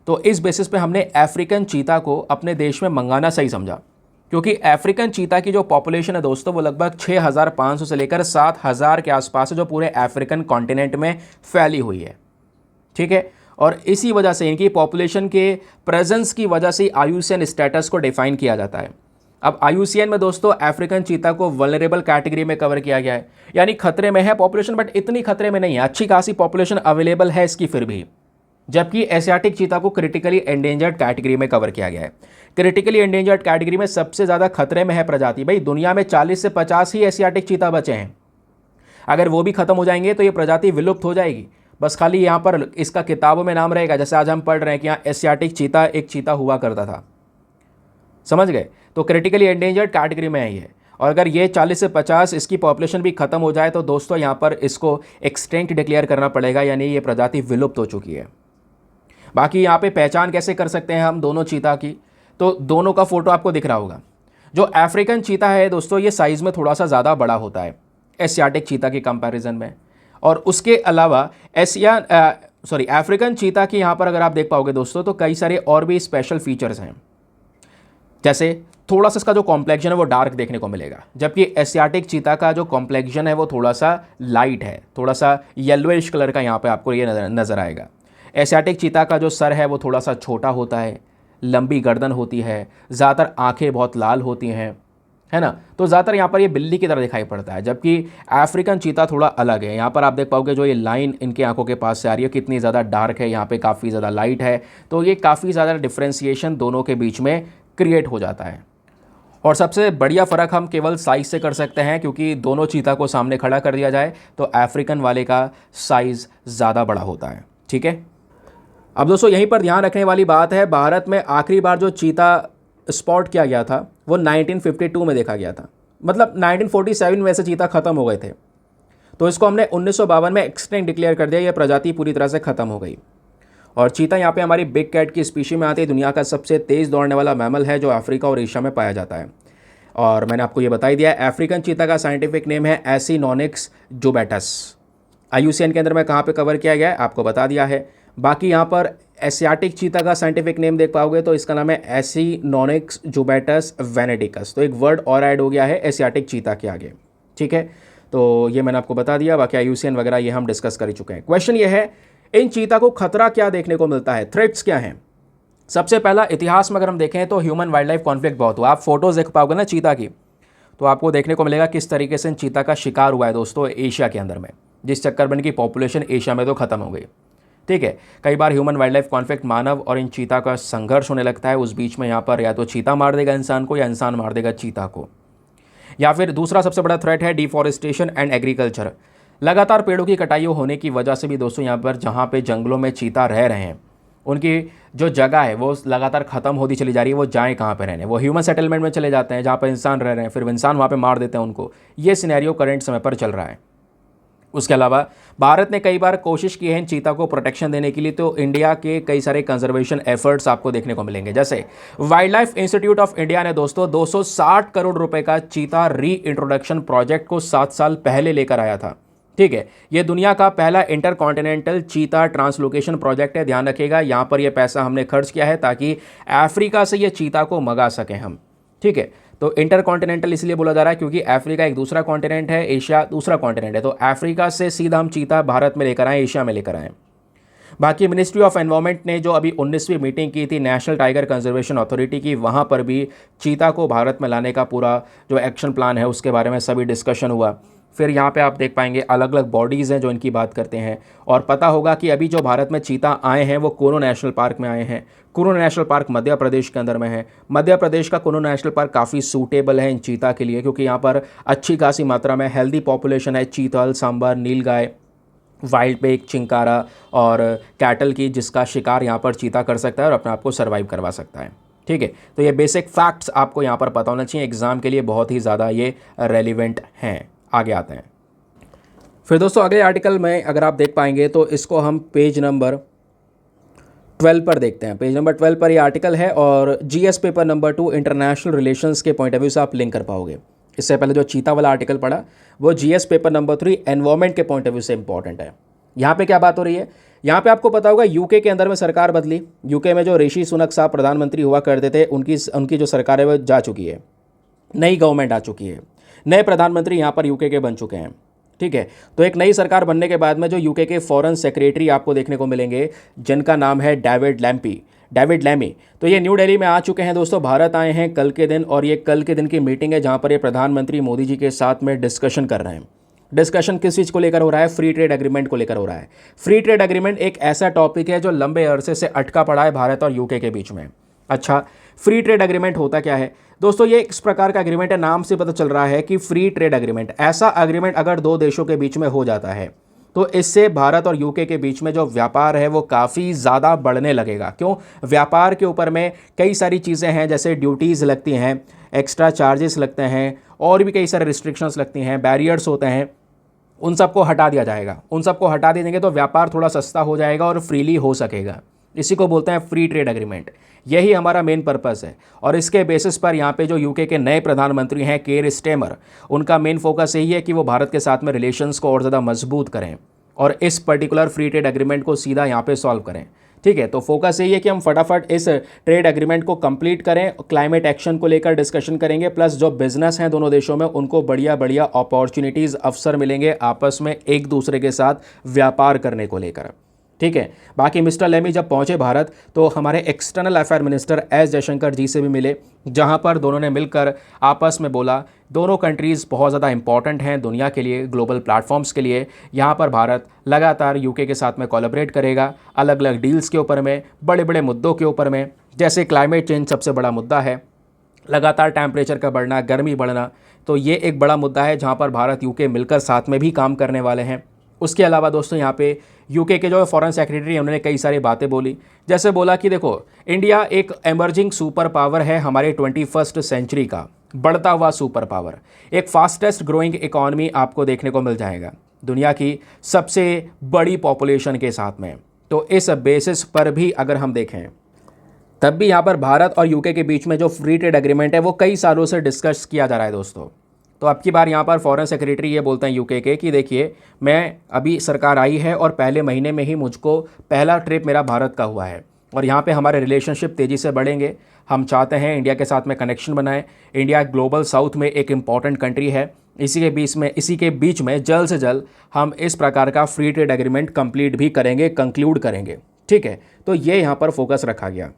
S1: तो इस बेसिस पे हमने अफ्रीकन चीता को अपने देश में मंगाना सही समझा, क्योंकि अफ्रीकन चीता की जो पॉपुलेशन है दोस्तों वो लगभग 6,500 से लेकर 7,000 के आसपास है, जो पूरे अफ्रीकन कॉन्टिनेंट में फैली हुई है। ठीक है, और इसी वजह से इनकी पॉपुलेशन के प्रेजेंस की वजह से IUCN स्टेटस को डिफाइन किया जाता है। अब IUCN में दोस्तों अफ्रीकन चीता को वल्नरेबल कैटेगरी में कवर किया गया है, यानी खतरे में है पॉपुलेशन, बट इतनी खतरे में नहीं है, अच्छी खासी पॉपुलेशन अवेलेबल है इसकी फिर भी। जबकि एशियाटिक चीता को क्रिटिकली एंडेंजर्ड कैटेगरी में कवर किया गया है। क्रिटिकली एंडेंजर्ड कैटेगरी में सबसे ज़्यादा खतरे में है प्रजाति, भाई दुनिया में 40 से 50 ही एशियाटिक चीता बचे हैं, अगर वो भी खत्म हो जाएंगे तो ये प्रजाति विलुप्त हो जाएगी। बस खाली यहाँ पर इसका किताबों में नाम रहेगा, जैसे आज हम पढ़ रहे हैं कि यहाँ एशियाटिक चीता एक चीता हुआ करता था, समझ गए। तो क्रिटिकली एंडेंजर्ड कैटेगरी में है ये, और अगर ये 40 से 50 इसकी पॉपुलेशन भी खत्म हो जाए तो दोस्तों यहाँ पर इसको एक्सटिंक्ट डिक्लेयर करना पड़ेगा, यानी ये प्रजाति विलुप्त हो चुकी है। बाकी यहाँ पे पहचान कैसे कर सकते हैं हम दोनों चीता की, तो दोनों का फोटो आपको दिख रहा होगा। जो अफ्रीकन चीता है दोस्तों ये साइज़ में थोड़ा सा ज़्यादा बड़ा होता है एशियाटिक चीता के कंपैरिजन में, और उसके अलावा अफ्रीकन चीता की यहाँ पर अगर आप देख पाओगे दोस्तों तो कई सारे और भी स्पेशल फीचर्स हैं, जैसे थोड़ा सा इसका जो कॉम्प्लेक्शन है वो डार्क देखने को मिलेगा, जबकि एशियाटिक चीता का जो कॉम्प्लेक्शन है वो थोड़ा सा लाइट है, थोड़ा सा येलोइश कलर का यहाँ पे आपको ये नज़र आएगा। एशियाटिक चीता का जो सर है वो थोड़ा सा छोटा होता है, लंबी गर्दन होती है, ज़्यादातर आंखें बहुत लाल होती हैं, है ना, तो ज़्यादातर यहाँ पर ये बिल्ली की तरह दिखाई पड़ता है। जबकि अफ्रीकन चीता थोड़ा अलग है, यहाँ पर आप देख पाओगे जो ये लाइन इनकी आंखों के पास से आ रही है कितनी ज़्यादा डार्क है, यहाँ पे काफ़ी ज़्यादा लाइट है, तो ये काफ़ी ज़्यादा डिफ्रेंसिएशन दोनों के बीच में क्रिएट हो जाता है। और सबसे बढ़िया फ़र्क हम केवल साइज़ से कर सकते हैं, क्योंकि दोनों चीता को सामने खड़ा कर दिया जाए तो अफ्रीकन वाले का साइज़ ज़्यादा बड़ा होता है। ठीक है, अब दोस्तों यहीं पर ध्यान रखने वाली बात है, भारत में आखिरी बार जो चीता स्पॉट किया गया था वो 1952 में देखा गया था, मतलब 1947 में ऐसे चीता ख़त्म हो गए थे, तो इसको हमने 1952 में एक्सटिंक्ट डिक्लेयर कर दिया, ये प्रजाति पूरी तरह से ख़त्म हो गई। और चीता यहाँ पे हमारी बिग कैट की स्पीशी में आती है, दुनिया का सबसे तेज़ दौड़ने वाला मैमल है जो अफ्रीका और एशिया में पाया जाता है। और मैंने आपको ये बता ही दिया है, अफ्रीकन चीता का साइंटिफिक नेम है एसिनोनिक्स जुबैटस। IUCN के अंदर में कहाँ पे कवर किया गया है आपको बता दिया है। बाकी यहाँ पर एशियाटिक चीता का साइंटिफिक नेम देख पाओगे तो इसका नाम है एसिनोनिक्स जुबैटस वेनेडिकस, तो एक वर्ड और ऐड हो गया है एशियाटिक चीता के आगे। ठीक है, तो ये मैंने आपको बता दिया, बाकी IUCN वगैरह ये हम डिस्कस कर ही चुके हैं। क्वेश्चन ये है, इन चीता को खतरा क्या देखने को मिलता है, थ्रेट्स क्या हैं। सबसे पहला, इतिहास में अगर हम देखें तो ह्यूमन वाइल्ड लाइफ कॉन्फ्लिक्ट बहुत हुआ। आप फोटोज़ देख पाओगे ना चीता की, तो आपको देखने को मिलेगा किस तरीके से चीता का शिकार हुआ है दोस्तों एशिया के अंदर में, जिस चक्कर में इनकी पॉपुलेशन एशिया में तो ख़त्म हो गई। ठीक है, कई बार ह्यूमन वाइल्ड लाइफ कॉन्फ्लिक्ट मानव और इन चीता का संघर्ष होने लगता है, उस बीच में यहाँ पर या तो चीता मार देगा इंसान को या इंसान मार देगा चीता को। या फिर दूसरा सबसे बड़ा थ्रेट है डिफॉरेस्टेशन एंड एग्रीकल्चर। लगातार पेड़ों की कटाई होने की वजह से भी दोस्तों यहाँ पर जहाँ पे जंगलों में चीता रह रहे हैं उनकी जो जगह है वो लगातार ख़त्म होती चली जा रही है, वो जाएँ कहाँ पे रहने, वो ह्यूमन सेटलमेंट में चले जाते हैं जहाँ पर इंसान रह रहे हैं, फिर इंसान वहाँ पे मार देते हैं उनको। ये सिनेरियो करंट समय पर चल रहा है। उसके अलावा भारत ने कई बार कोशिश की है इन चीता को प्रोटेक्शन देने के लिए, तो इंडिया के कई सारे कंजर्वेशन एफर्ट्स आपको देखने को मिलेंगे। जैसे wild life institute of India ने दोस्तों 260 करोड़ रुपए का चीता री इंट्रोडक्शन प्रोजेक्ट को 7 साल पहले लेकर आया था। ठीक है, ये दुनिया का पहला इंटरकॉन्टिनेंटल चीता ट्रांसलोकेशन प्रोजेक्ट है, ध्यान रखिएगा। यहाँ पर ये पैसा हमने खर्च किया है ताकि अफ्रीका से ये चीता को मंगा सकें हम। ठीक है, तो इंटरकॉन्टिनेंटल इसलिए बोला जा रहा है क्योंकि अफ्रीका एक दूसरा कॉन्टिनेंट है, एशिया दूसरा कॉन्टिनेंट है, तो अफ्रीका से सीधा हम चीता भारत में लेकर आए, एशिया में लेकर आए। बाकी मिनिस्ट्री ऑफ एनवायरनमेंट ने जो अभी 19वीं मीटिंग की थी नेशनल टाइगर कंजर्वेशन अथॉरिटी की, वहाँ पर भी चीता को भारत में लाने का पूरा जो एक्शन प्लान है उसके बारे में सभी डिस्कशन हुआ। फिर यहाँ पे आप देख पाएंगे अलग अलग बॉडीज़ हैं जो इनकी बात करते हैं। और पता होगा कि अभी जो भारत में चीता आए हैं वो कुनो नेशनल पार्क में आए हैं। कुनो नेशनल पार्क मध्य प्रदेश के अंदर में है। मध्य प्रदेश का कुनो नेशनल पार्क काफ़ी सूटेबल है इन चीता के लिए, क्योंकि यहाँ पर अच्छी खासी मात्रा में हेल्दी पॉपुलेशन है चीतल, सांबर, नीलगाय, वाइल्ड पिग, चिंकारा और कैटल की, जिसका शिकार यहाँ पर चीता कर सकता है और अपने आप को सर्वाइव करवा सकता है। ठीक है, तो ये बेसिक फैक्ट्स आपको यहाँ पर पता होना चाहिए, एग्जाम के लिए बहुत ही ज़्यादा ये रेलिवेंट हैं। आगे आते हैं। फिर दोस्तों अगले आर्टिकल में अगर आप देख पाएंगे तो इसको हम पेज नंबर 12 पर देखते हैं। पेज नंबर 12 पर ये आर्टिकल है और GS paper number 2 international relations के पॉइंट ऑफ व्यू से आप लिंक कर पाओगे। इससे पहले जो चीता वाला आर्टिकल पढ़ा वो जीएस पेपर नंबर 3 एनवायरमेंट के पॉइंट ऑफ व्यू से इंपॉर्टेंट है। यहाँ पे क्या बात हो रही है, यहाँ पे आपको पता होगा यूके के अंदर में सरकार बदली। यूके में जो ऋषि सुनक साहब प्रधानमंत्री हुआ करते थे उनकी जो सरकार है वो जा चुकी है, नई गवर्नमेंट आ चुकी है, नए प्रधानमंत्री यहाँ पर यूके के बन चुके हैं। ठीक है, तो एक नई सरकार बनने के बाद में जो यूके के फॉरेन सेक्रेटरी आपको देखने को मिलेंगे जिनका नाम है डेविड लैमी, तो ये न्यू दिल्ली में आ चुके हैं दोस्तों। भारत आए हैं कल के दिन और ये कल के दिन की मीटिंग है जहाँ पर ये प्रधानमंत्री मोदी जी के साथ में डिस्कशन कर रहे हैं। डिस्कशन किस चीज़ को लेकर हो रहा है, फ्री ट्रेड एग्रीमेंट को लेकर हो रहा है। फ्री ट्रेड एग्रीमेंट एक ऐसा टॉपिक है जो लंबे अरसे से अटका पड़ा है भारत और यूके के बीच में। अच्छा, फ्री ट्रेड एग्रीमेंट होता क्या है दोस्तों, ये इस प्रकार का एग्रीमेंट है, नाम से पता चल रहा है कि फ्री ट्रेड एग्रीमेंट, ऐसा एग्रीमेंट अगर दो देशों के बीच में हो जाता है तो इससे भारत और यूके के बीच में जो व्यापार है वो काफ़ी ज़्यादा बढ़ने लगेगा। क्यों, व्यापार के ऊपर में कई सारी चीज़ें हैं, जैसे ड्यूटीज़ लगती हैं, एक्स्ट्रा चार्जेस लगते हैं और भी कई सारे रिस्ट्रिक्शंस लगती हैं, बैरियर्स होते हैं, उन सबको हटा दिया जाएगा। उन सबको हटा देंगे तो व्यापार थोड़ा सस्ता हो जाएगा और फ्रीली हो सकेगा। इसी को बोलते हैं फ्री ट्रेड एग्रीमेंट। यही हमारा मेन पर्पस है और इसके बेसिस पर यहाँ पे जो यूके के नए प्रधानमंत्री हैं केर स्टेमर, उनका मेन फोकस यही है कि वो भारत के साथ में रिलेशंस को और ज़्यादा मजबूत करें और इस पर्टिकुलर फ्री ट्रेड एग्रीमेंट को सीधा यहाँ पे सॉल्व करें। ठीक है, तो फोकस यही है कि हम फटाफट इस ट्रेड एग्रीमेंट को कंप्लीट करें, क्लाइमेट एक्शन को लेकर डिस्कशन करेंगे, प्लस जो बिजनेस हैं दोनों देशों में उनको बढ़िया बढ़िया अपॉर्चुनिटीज़, अवसर मिलेंगे आपस में एक दूसरे के साथ व्यापार करने को लेकर। ठीक है, बाकी मिस्टर लेमी जब पहुंचे भारत तो हमारे external affair minister S Jaishankar ji से भी मिले, जहां पर दोनों ने मिलकर आपस में बोला दोनों कंट्रीज़ बहुत ज़्यादा इंपॉर्टेंट हैं दुनिया के लिए, ग्लोबल प्लेटफॉर्म्स के लिए। यहाँ पर भारत लगातार यूके के साथ में कोलैबोरेट करेगा अलग अलग डील्स के ऊपर में, बड़े बड़े मुद्दों के ऊपर में, जैसे क्लाइमेट चेंज सबसे बड़ा मुद्दा है, लगातार टेम्परेचर का बढ़ना, गर्मी बढ़ना, तो ये एक बड़ा मुद्दा है जहाँ पर भारत यूके मिलकर साथ में भी काम करने वाले हैं। उसके अलावा दोस्तों यहाँ पे यूके के जो फॉरेन सेक्रेटरी हैं उन्होंने कई सारी बातें बोली, जैसे बोला कि देखो इंडिया एक एमर्जिंग सुपर पावर है हमारे 21st सेंचुरी का, बढ़ता हुआ सुपर पावर, एक फास्टेस्ट ग्रोइंग इकॉनमी आपको देखने को मिल जाएगा दुनिया की सबसे बड़ी पॉपुलेशन के साथ में। तो इस बेसिस पर भी अगर हम देखें तब भी यहाँ पर भारत और यूके के बीच में जो फ्री ट्रेड एग्रीमेंट है वो कई सालों से डिस्कस किया जा रहा है दोस्तों। तो अब की बार यहाँ पर फॉरेन सेक्रेटरी ये बोलते हैं यूके के कि देखिए मैं अभी सरकार आई है और पहले महीने में ही मुझको पहला ट्रिप मेरा भारत का हुआ है और यहाँ पे हमारे रिलेशनशिप तेज़ी से बढ़ेंगे। हम चाहते हैं इंडिया के साथ में कनेक्शन बनाएं। इंडिया ग्लोबल साउथ में एक इम्पॉर्टेंट कंट्री है, इसी के बीच में जल्द से जल्द हम इस प्रकार का फ्री ट्रेड एग्रीमेंट कंप्लीट भी करेंगे, कंक्लूड करेंगे। ठीक है, तो ये यहाँ पर फोकस रखा गया।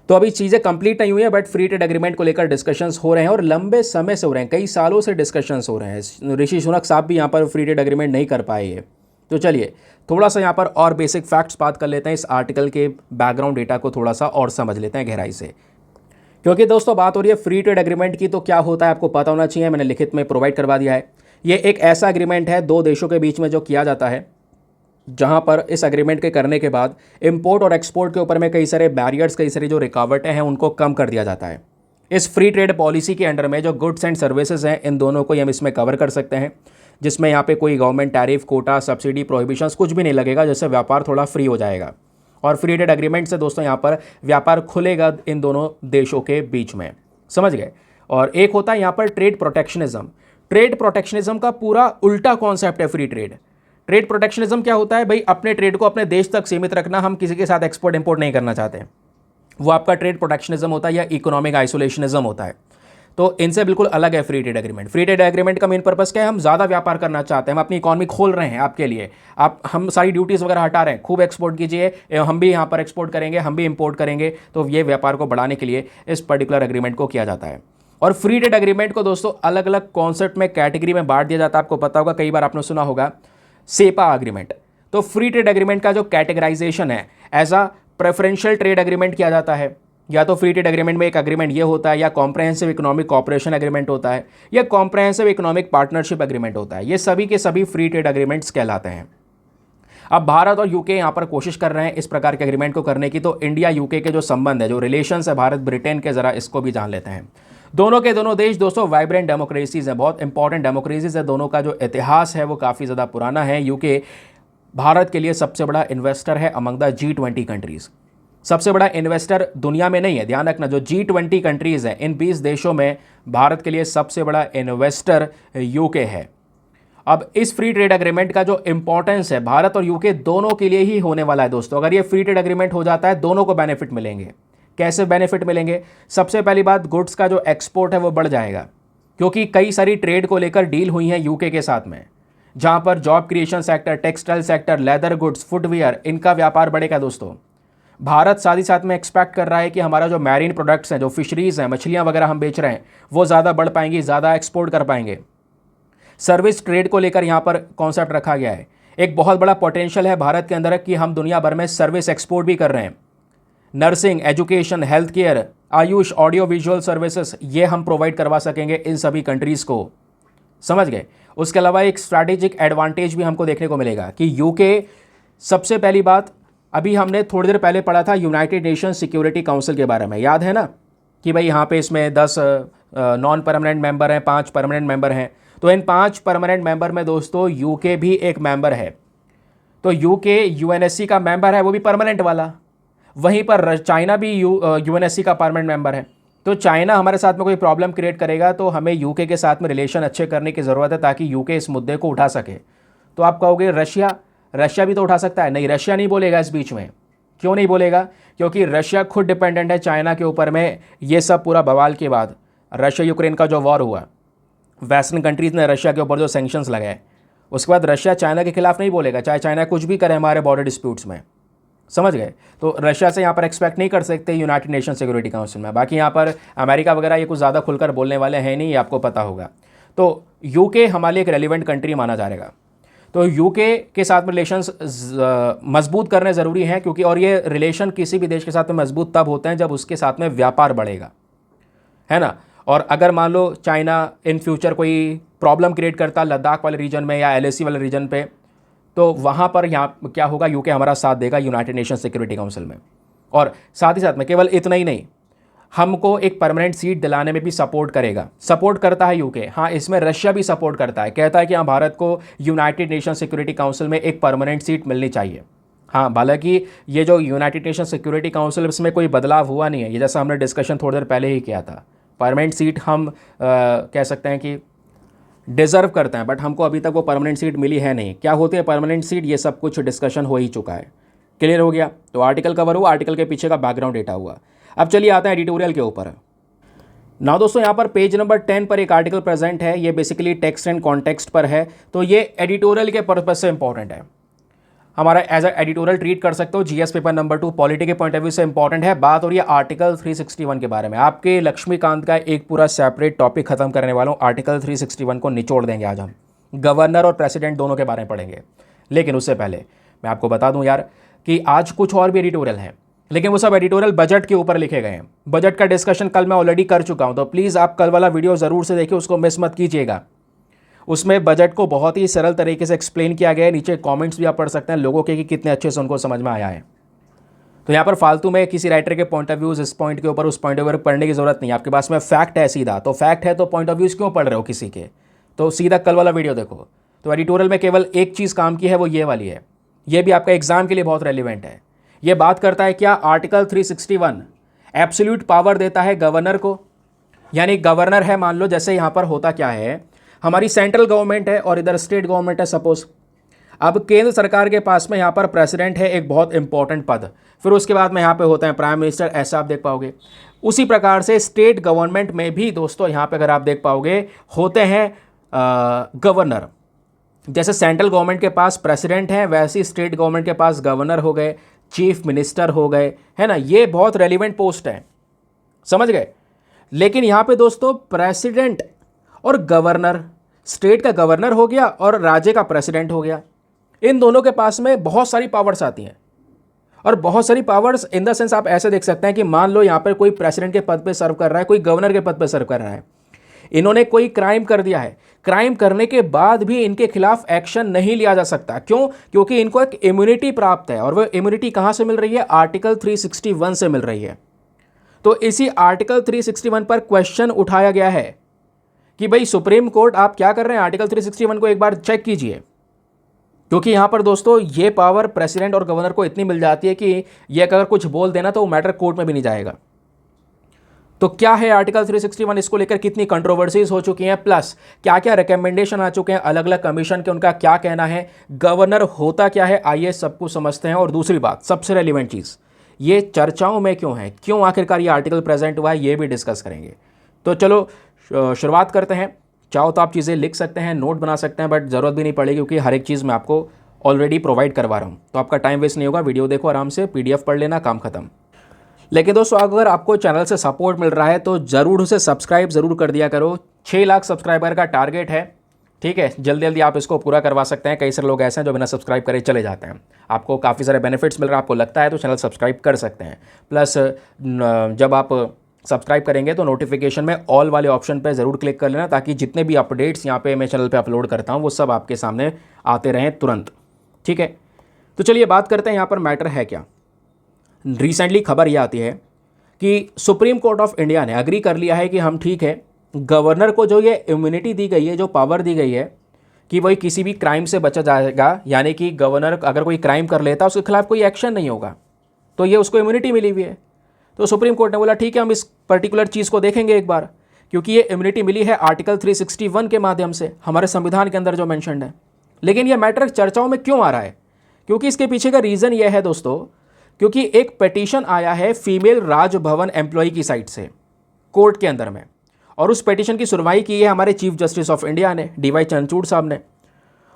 S1: तो अभी चीज़ें कंप्लीट नहीं हुई है बट फ्री ट्रेड एग्रीमेंट को लेकर डिस्कशंस हो रहे हैं और लंबे समय से हो रहे हैं, कई सालों से डिस्कशंस हो रहे हैं। ऋषि सुनक साहब भी यहाँ पर फ्री ट्रेड एग्रीमेंट नहीं कर पाए ये। तो चलिए थोड़ा सा यहाँ पर और बेसिक फैक्ट्स बात कर लेते हैं, इस आर्टिकल के बैकग्राउंड डेटा को थोड़ा सा और समझ लेते हैं गहराई से, क्योंकि दोस्तों बात हो रही है फ्री ट्रेड एग्रीमेंट की तो क्या होता है आपको पता होना चाहिए। मैंने लिखित में प्रोवाइड करवा दिया है। ये एक ऐसा एग्रीमेंट है दो देशों के बीच में जो किया जाता है, जहां पर इस एग्रीमेंट के करने के बाद इंपोर्ट और एक्सपोर्ट के ऊपर में कई सारे बैरियर्स, कई सारी जो रुकावटें हैं उनको कम कर दिया जाता है। इस फ्री ट्रेड पॉलिसी के अंडर में जो गुड्स एंड सर्विसेज हैं इन दोनों को हम इसमें कवर कर सकते हैं, जिसमें यहाँ पे कोई government tariff, Kota, subsidy, prohibitions कुछ भी नहीं लगेगा, जिससे व्यापार थोड़ा फ्री हो जाएगा। और फ्री ट्रेड एग्रीमेंट से दोस्तों यहाँ पर व्यापार खुलेगा इन दोनों देशों के बीच में, समझ गए। और एक होता है यहाँ पर ट्रेड प्रोटेक्शनिज्म। ट्रेड प्रोटेक्शनिज्म का पूरा उल्टा कॉन्सेप्ट है फ्री ट्रेड। ट्रेड प्रोटेक्शनिज्म क्या होता है भाई, अपने ट्रेड को अपने देश तक सीमित रखना, हम किसी के साथ एक्सपोर्ट इंपोर्ट नहीं करना चाहते, वो आपका ट्रेड प्रोटेक्शनिज्म होता है या इकोनॉमिक आइसोलेशनिज्म होता है। तो इनसे बिल्कुल अलग है free trade agreement. Free trade agreement का मेन पर्पस क्या है, हम ज़्यादा व्यापार करना चाहते हैं, हम अपनी इकॉनमी खोल रहे हैं आपके लिए, हम सारी ड्यूटीज़ वगैरह हटा रहे हैं, खूब एक्सपोर्ट कीजिए, हम भी यहाँ पर एक्सपोर्ट करेंगे, हम भी इंपोर्ट करेंगे। तो ये व्यापार को बढ़ाने के लिए इस पर्टिकुलर एग्रीमेंट को किया जाता है। और फ्री ट्रेड एग्रीमेंट को दोस्तों अलग अलग कॉन्सेप्ट में कैटेगरी में बांट दिया जाता है। आपको पता होगा, कई बार आपने सुना होगा सेपा एग्रीमेंट। तो फ्री ट्रेड एग्रीमेंट का जो कैटेगराइजेशन है as a preferential trade agreement किया जाता है। या तो फ्री ट्रेड एग्रीमेंट में एक एग्रीमेंट ये होता है, या कॉम्प्रहेंसिव इकोनॉमिक कॉपरेशन एग्रीमेंट होता है, या कॉम्प्रहेंसिव इकोनॉमिक पार्टनरशिप एग्रीमेंट होता है। ये सभी के सभी फ्री ट्रेड एग्रीमेंट्स कहलाते हैं। अब भारत और यूके यहाँ पर कोशिश कर रहे हैं इस प्रकार के एग्रीमेंट को करने की। तो इंडिया यूके के जो संबंध है, जो रिलेशंस है भारत ब्रिटेन के, जरा इसको भी जान लेते हैं। दोनों के दोनों देश दोस्तों वाइब्रेंट डेमोक्रेसीज हैं, बहुत इंपॉर्टेंट डेमोक्रेसीज है। दोनों का जो इतिहास है वो काफ़ी ज़्यादा पुराना है। यूके भारत के लिए सबसे बड़ा इन्वेस्टर है अमंग द G20 कंट्रीज़। सबसे बड़ा इन्वेस्टर दुनिया में नहीं है, ध्यान रखना। जो G20 कंट्रीज़ हैं, इन 20 देशों में भारत के लिए सबसे बड़ा इन्वेस्टर यूके है। अब इस फ्री ट्रेड एग्रीमेंट का जो इंपॉर्टेंस है भारत और यूके दोनों के लिए ही होने वाला है दोस्तों। अगर ये फ्री ट्रेड एग्रीमेंट हो जाता है, दोनों को बेनिफिट मिलेंगे। कैसे बेनिफिट मिलेंगे? सबसे पहली बात, गुड्स का जो एक्सपोर्ट है वो बढ़ जाएगा, क्योंकि कई सारी ट्रेड को लेकर डील हुई है यूके के साथ में, जहां पर job creation sector, textile sector, leather goods, footwear, इनका व्यापार बढ़ेगा दोस्तों। भारत साथ ही साथ में एक्सपेक्ट कर रहा है कि हमारा जो मैरीन प्रोडक्ट्स हैं, जो फिशरीज़ हैं, मछलियां वगैरह हम बेच रहे हैं, वो ज़्यादा बढ़ पाएंगी, ज़्यादा एक्सपोर्ट कर पाएंगे। सर्विस ट्रेड को लेकर यहाँ पर कॉन्सेप्ट रखा गया है। एक बहुत बड़ा पोटेंशियल है भारत के अंदर कि हम दुनिया भर में सर्विस एक्सपोर्ट भी कर रहे हैं। Nursing, education, health care, Ayush, audio visual services, ये हम प्रोवाइड करवा सकेंगे इन सभी कंट्रीज़ को, समझ गए। उसके अलावा एक स्ट्रैटेजिक एडवांटेज भी हमको देखने को मिलेगा कि यूके, सबसे पहली बात, अभी हमने थोड़ी देर पहले पढ़ा था यूनाइटेड नेशन सिक्योरिटी काउंसिल के बारे में, याद है ना, कि भाई यहाँ पे इसमें 10 नॉन परमानेंट मेंबर हैं, 5 परमानेंट मेंबर हैं। तो इन 5 परमानेंट मेंबर में दोस्तों यूके भी एक मेंबर है। तो यूके यूएनएससी का मेंबर है, वो भी परमानेंट वाला। वहीं पर चाइना भी यूएनएससी का परमानेंट मेंबर है। तो चाइना हमारे साथ में कोई प्रॉब्लम क्रिएट करेगा तो हमें यूके के साथ में रिलेशन अच्छे करने की ज़रूरत है, ताकि यूके इस मुद्दे को उठा सके। तो आप कहोगे रशिया भी तो उठा सकता है। नहीं, रशिया नहीं बोलेगा इस बीच में। क्यों नहीं बोलेगा? क्योंकि रशिया खुद डिपेंडेंट है चाइना के ऊपर में। ये सब पूरा बवाल के बाद, रशिया यूक्रेन का जो वॉर हुआ, वेस्टर्न कंट्रीज़ ने रशिया के ऊपर जो सैंक्शंस लगाए, उसके बाद रशिया चाइना के खिलाफ नहीं बोलेगा, चाहे चाइना कुछ भी करे हमारे बॉर्डर डिस्प्यूट्स में, समझ गए। तो रशिया से यहाँ पर एक्सपेक्ट नहीं कर सकते यूनाइटेड नेशन सिक्योरिटी काउंसिल में। बाकी यहाँ पर अमेरिका वगैरह ये कुछ ज़्यादा खुलकर बोलने वाले हैं नहीं, ये आपको पता होगा। तो यूके हमारे लिए एक रेलिवेंट कंट्री माना जाएगा। तो यूके के साथ में रिलेशंस मजबूत करने ज़रूरी हैं, क्योंकि और ये रिलेशन किसी भी देश के साथ में मजबूत तब होते हैं जब उसके साथ में व्यापार बढ़ेगा, है ना। और अगर मान लो चाइना इन फ्यूचर कोई प्रॉब्लम क्रिएट करता लद्दाख वाले रीजन में या LAC वाले रीजन पे, तो वहाँ पर यहाँ क्या होगा, यूके हमारा साथ देगा यूनाइटेड नेशन सिक्योरिटी काउंसिल में। और साथ ही साथ में केवल इतना ही नहीं, हमको एक परमानेंट सीट दिलाने में भी सपोर्ट करेगा। सपोर्ट करता है यूके, हाँ, इसमें रशिया भी सपोर्ट करता है, कहता है कि हाँ, भारत को यूनाइटेड नेशन सिक्योरिटी काउंसिल में एक परमानेंट सीट मिलनी चाहिए। हाँ, हालांकि ये जो यूनाइटेड नेशन सिक्योरिटी काउंसिल, इसमें कोई बदलाव हुआ नहीं है। ये जैसा हमने डिस्कशन थोड़ी देर पहले ही किया था, परमानेंट सीट हम कह सकते हैं कि डिज़र्व करते हैं, बट हमको अभी तक वो परमानेंट सीट मिली है नहीं। क्या होती है परमानेंट सीट, ये सब कुछ डिस्कशन हो ही चुका है। क्लियर हो गया? तो आर्टिकल कवर हुआ, आर्टिकल के पीछे का बैकग्राउंड डेटा हुआ। अब चलिए आते हैं एडिटोरियल के ऊपर। ना दोस्तों, यहाँ पर पेज नंबर 10 पर एक आर्टिकल प्रेजेंट है। ये बेसिकली टेक्स्ट एंड कॉन्टेक्स्ट पर है। तो ये एडिटोरियल के पर्पज से इंपॉर्टेंट है, हमारा एज अ एडिटोरियल ट्रीट कर सकते हो। GS पेपर नंबर 2 पॉलिटी के पॉइंट ऑफ व्यू से इंपॉर्टेंट है। बात हो रही है आर्टिकल 361 के बारे में। आपके लक्ष्मीकांत का एक पूरा सेपरेट टॉपिक खत्म करने वाला हूँ। आर्टिकल 361 को निचोड़ देंगे आज हम। गवर्नर और प्रेसिडेंट दोनों के बारे में पढ़ेंगे। लेकिन उससे पहले मैं आपको बता दूं यार कि आज कुछ और भी एडिटोरियल हैं, लेकिन वो सब एडिटोरियल बजट के ऊपर लिखे गए हैं। बजट का डिस्कशन कल मैं ऑलरेडी कर चुका हूँ, तो प्लीज़ आप कल वाला वीडियो ज़रूर से देखिए, उसको मिस मत कीजिएगा। उसमें बजट को बहुत ही सरल तरीके से एक्सप्लेन किया गया है। नीचे कमेंट्स भी आप पढ़ सकते हैं लोगों के कि कितने अच्छे से उनको समझ में आया है। तो यहाँ पर फालतू में किसी राइटर के पॉइंट ऑफ व्यूज़, इस पॉइंट के ऊपर, उस पॉइंट ऑफ व्यू पढ़ने की ज़रूरत नहीं। आपके पास में फैक्ट है सीधा, तो फैक्ट है तो पॉइंट ऑफ व्यूज़ क्यों पढ़ रहे हो किसी के? तो सीधा कल वाला वीडियो देखो। तो एडिटोरियल में केवल एक चीज़ काम की है, वो ये वाली है। ये भी आपका एग्जाम के लिए बहुत रेलिवेंट है। ये बात करता है क्या, आर्टिकल 361 एब्सोल्यूट पावर देता है गवर्नर को। यानी गवर्नर है, मान लो जैसे यहाँ पर होता क्या है, हमारी सेंट्रल गवर्नमेंट है और इधर स्टेट गवर्नमेंट है सपोज। अब केंद्र सरकार के पास में यहाँ पर प्रेसिडेंट है, एक बहुत इंपॉर्टेंट पद। फिर उसके बाद में यहाँ पे होते हैं प्राइम मिनिस्टर, ऐसा आप देख पाओगे। उसी प्रकार से स्टेट गवर्नमेंट में भी दोस्तों यहाँ पे अगर आप देख पाओगे होते हैं गवर्नर। जैसे सेंट्रल गवर्नमेंट के पास प्रेसिडेंट है, वैसे ही स्टेट गवर्नमेंट के पास गवर्नर हो गए, चीफ मिनिस्टर हो गए, है ना। ये बहुत रेलिवेंट पोस्ट है, समझ गए। लेकिन यहाँ पे दोस्तों प्रेसिडेंट और गवर्नर, स्टेट का गवर्नर हो गया और राज्य का प्रेसिडेंट हो गया, इन दोनों के पास में बहुत सारी पावर्स आती हैं। और बहुत सारी पावर्स इन द सेंस आप ऐसे देख सकते हैं कि मान लो यहाँ पर कोई प्रेसिडेंट के पद पे सर्व कर रहा है, कोई गवर्नर के पद पे सर्व कर रहा है, इन्होंने कोई क्राइम कर दिया है, क्राइम करने के बाद भी इनके खिलाफ एक्शन नहीं लिया जा सकता। क्यों? क्योंकि इनको एक इम्यूनिटी प्राप्त है, और वो इम्यूनिटी कहां से मिल रही है? आर्टिकल 361 से मिल रही है। तो इसी आर्टिकल 361 पर क्वेश्चन उठाया गया है कि भाई सुप्रीम कोर्ट आप क्या कर रहे हैं, आर्टिकल 361 को एक बार चेक कीजिए। क्योंकि यहां पर दोस्तों ये पावर प्रेसिडेंट और गवर्नर को इतनी मिल जाती है कि ये अगर कुछ बोल देना तो वो मैटर कोर्ट में भी नहीं जाएगा। तो क्या है आर्टिकल 361, इसको लेकर कितनी कंट्रोवर्सीज हो चुकी हैं, प्लस क्या क्या रिकमेंडेशन आ चुके हैं अलग अलग कमीशन के, उनका क्या कहना है, गवर्नर होता क्या है, आइए सब कुछ समझते हैं। और दूसरी बात, सबसे रेलिवेंट चीज़, ये चर्चाओं में क्यों है, क्यों आखिरकार ये आर्टिकल प्रेजेंट हुआ है, ये भी डिस्कस करेंगे। तो चलो शुरुआत करते हैं। चाहो तो आप चीज़ें लिख सकते हैं, नोट बना सकते हैं, बट ज़रूरत भी नहीं पड़ेगी क्योंकि हर एक चीज़ मैं आपको ऑलरेडी प्रोवाइड करवा रहा हूँ। तो आपका टाइम वेस्ट नहीं होगा, वीडियो देखो आराम से, PDF पढ़ लेना, काम खत्म। लेकिन दोस्तों अगर आपको चैनल से सपोर्ट मिल रहा है तो ज़रूर उसे सब्सक्राइब ज़रूर कर दिया करो। 6 लाख सब्सक्राइबर का टारगेट है, ठीक है, जल्दी जल्दी आप इसको पूरा करवा सकते हैं। कई सारे लोग ऐसे हैं जो बिना सब्सक्राइब करे चले जाते हैं, आपको काफ़ी सारे बेनिफिट्स मिल रहा है, आपको लगता है तो चैनल सब्सक्राइब कर सकते हैं। प्लस जब आप सब्सक्राइब करेंगे तो नोटिफिकेशन में ऑल वाले ऑप्शन पर ज़रूर क्लिक कर लेना, ताकि जितने भी अपडेट्स यहाँ पे मैं चैनल पे अपलोड करता हूँ वो सब आपके सामने आते रहें तुरंत, ठीक है। तो चलिए बात करते हैं यहाँ पर मैटर है क्या। रिसेंटली खबर यह आती है कि सुप्रीम कोर्ट ऑफ इंडिया ने अग्री कर लिया है कि हम ठीक है, गवर्नर को जो ये इम्यूनिटी दी गई है, जो पावर दी गई है कि वही किसी भी क्राइम से बचा जाएगा, यानी कि गवर्नर अगर कोई क्राइम कर लेता उसके खिलाफ कोई एक्शन नहीं होगा, तो ये उसको इम्यूनिटी मिली हुई है। तो सुप्रीम कोर्ट ने बोला ठीक है, हम इस पर्टिकुलर चीज़ को देखेंगे एक बार, क्योंकि ये इम्यूनिटी मिली है आर्टिकल 361 के माध्यम से, हमारे संविधान के अंदर जो मैंशनड है। लेकिन यह मैटर चर्चाओं में क्यों आ रहा है? क्योंकि इसके पीछे का रीज़न यह है दोस्तों, क्योंकि एक पिटीशन आया है फीमेल राजभवन एम्प्लॉय की साइड से कोर्ट के अंदर में, और उस पिटीशन की सुनवाई की है हमारे चीफ जस्टिस ऑफ इंडिया ने, DY चंद्रचूड़ साहब ने।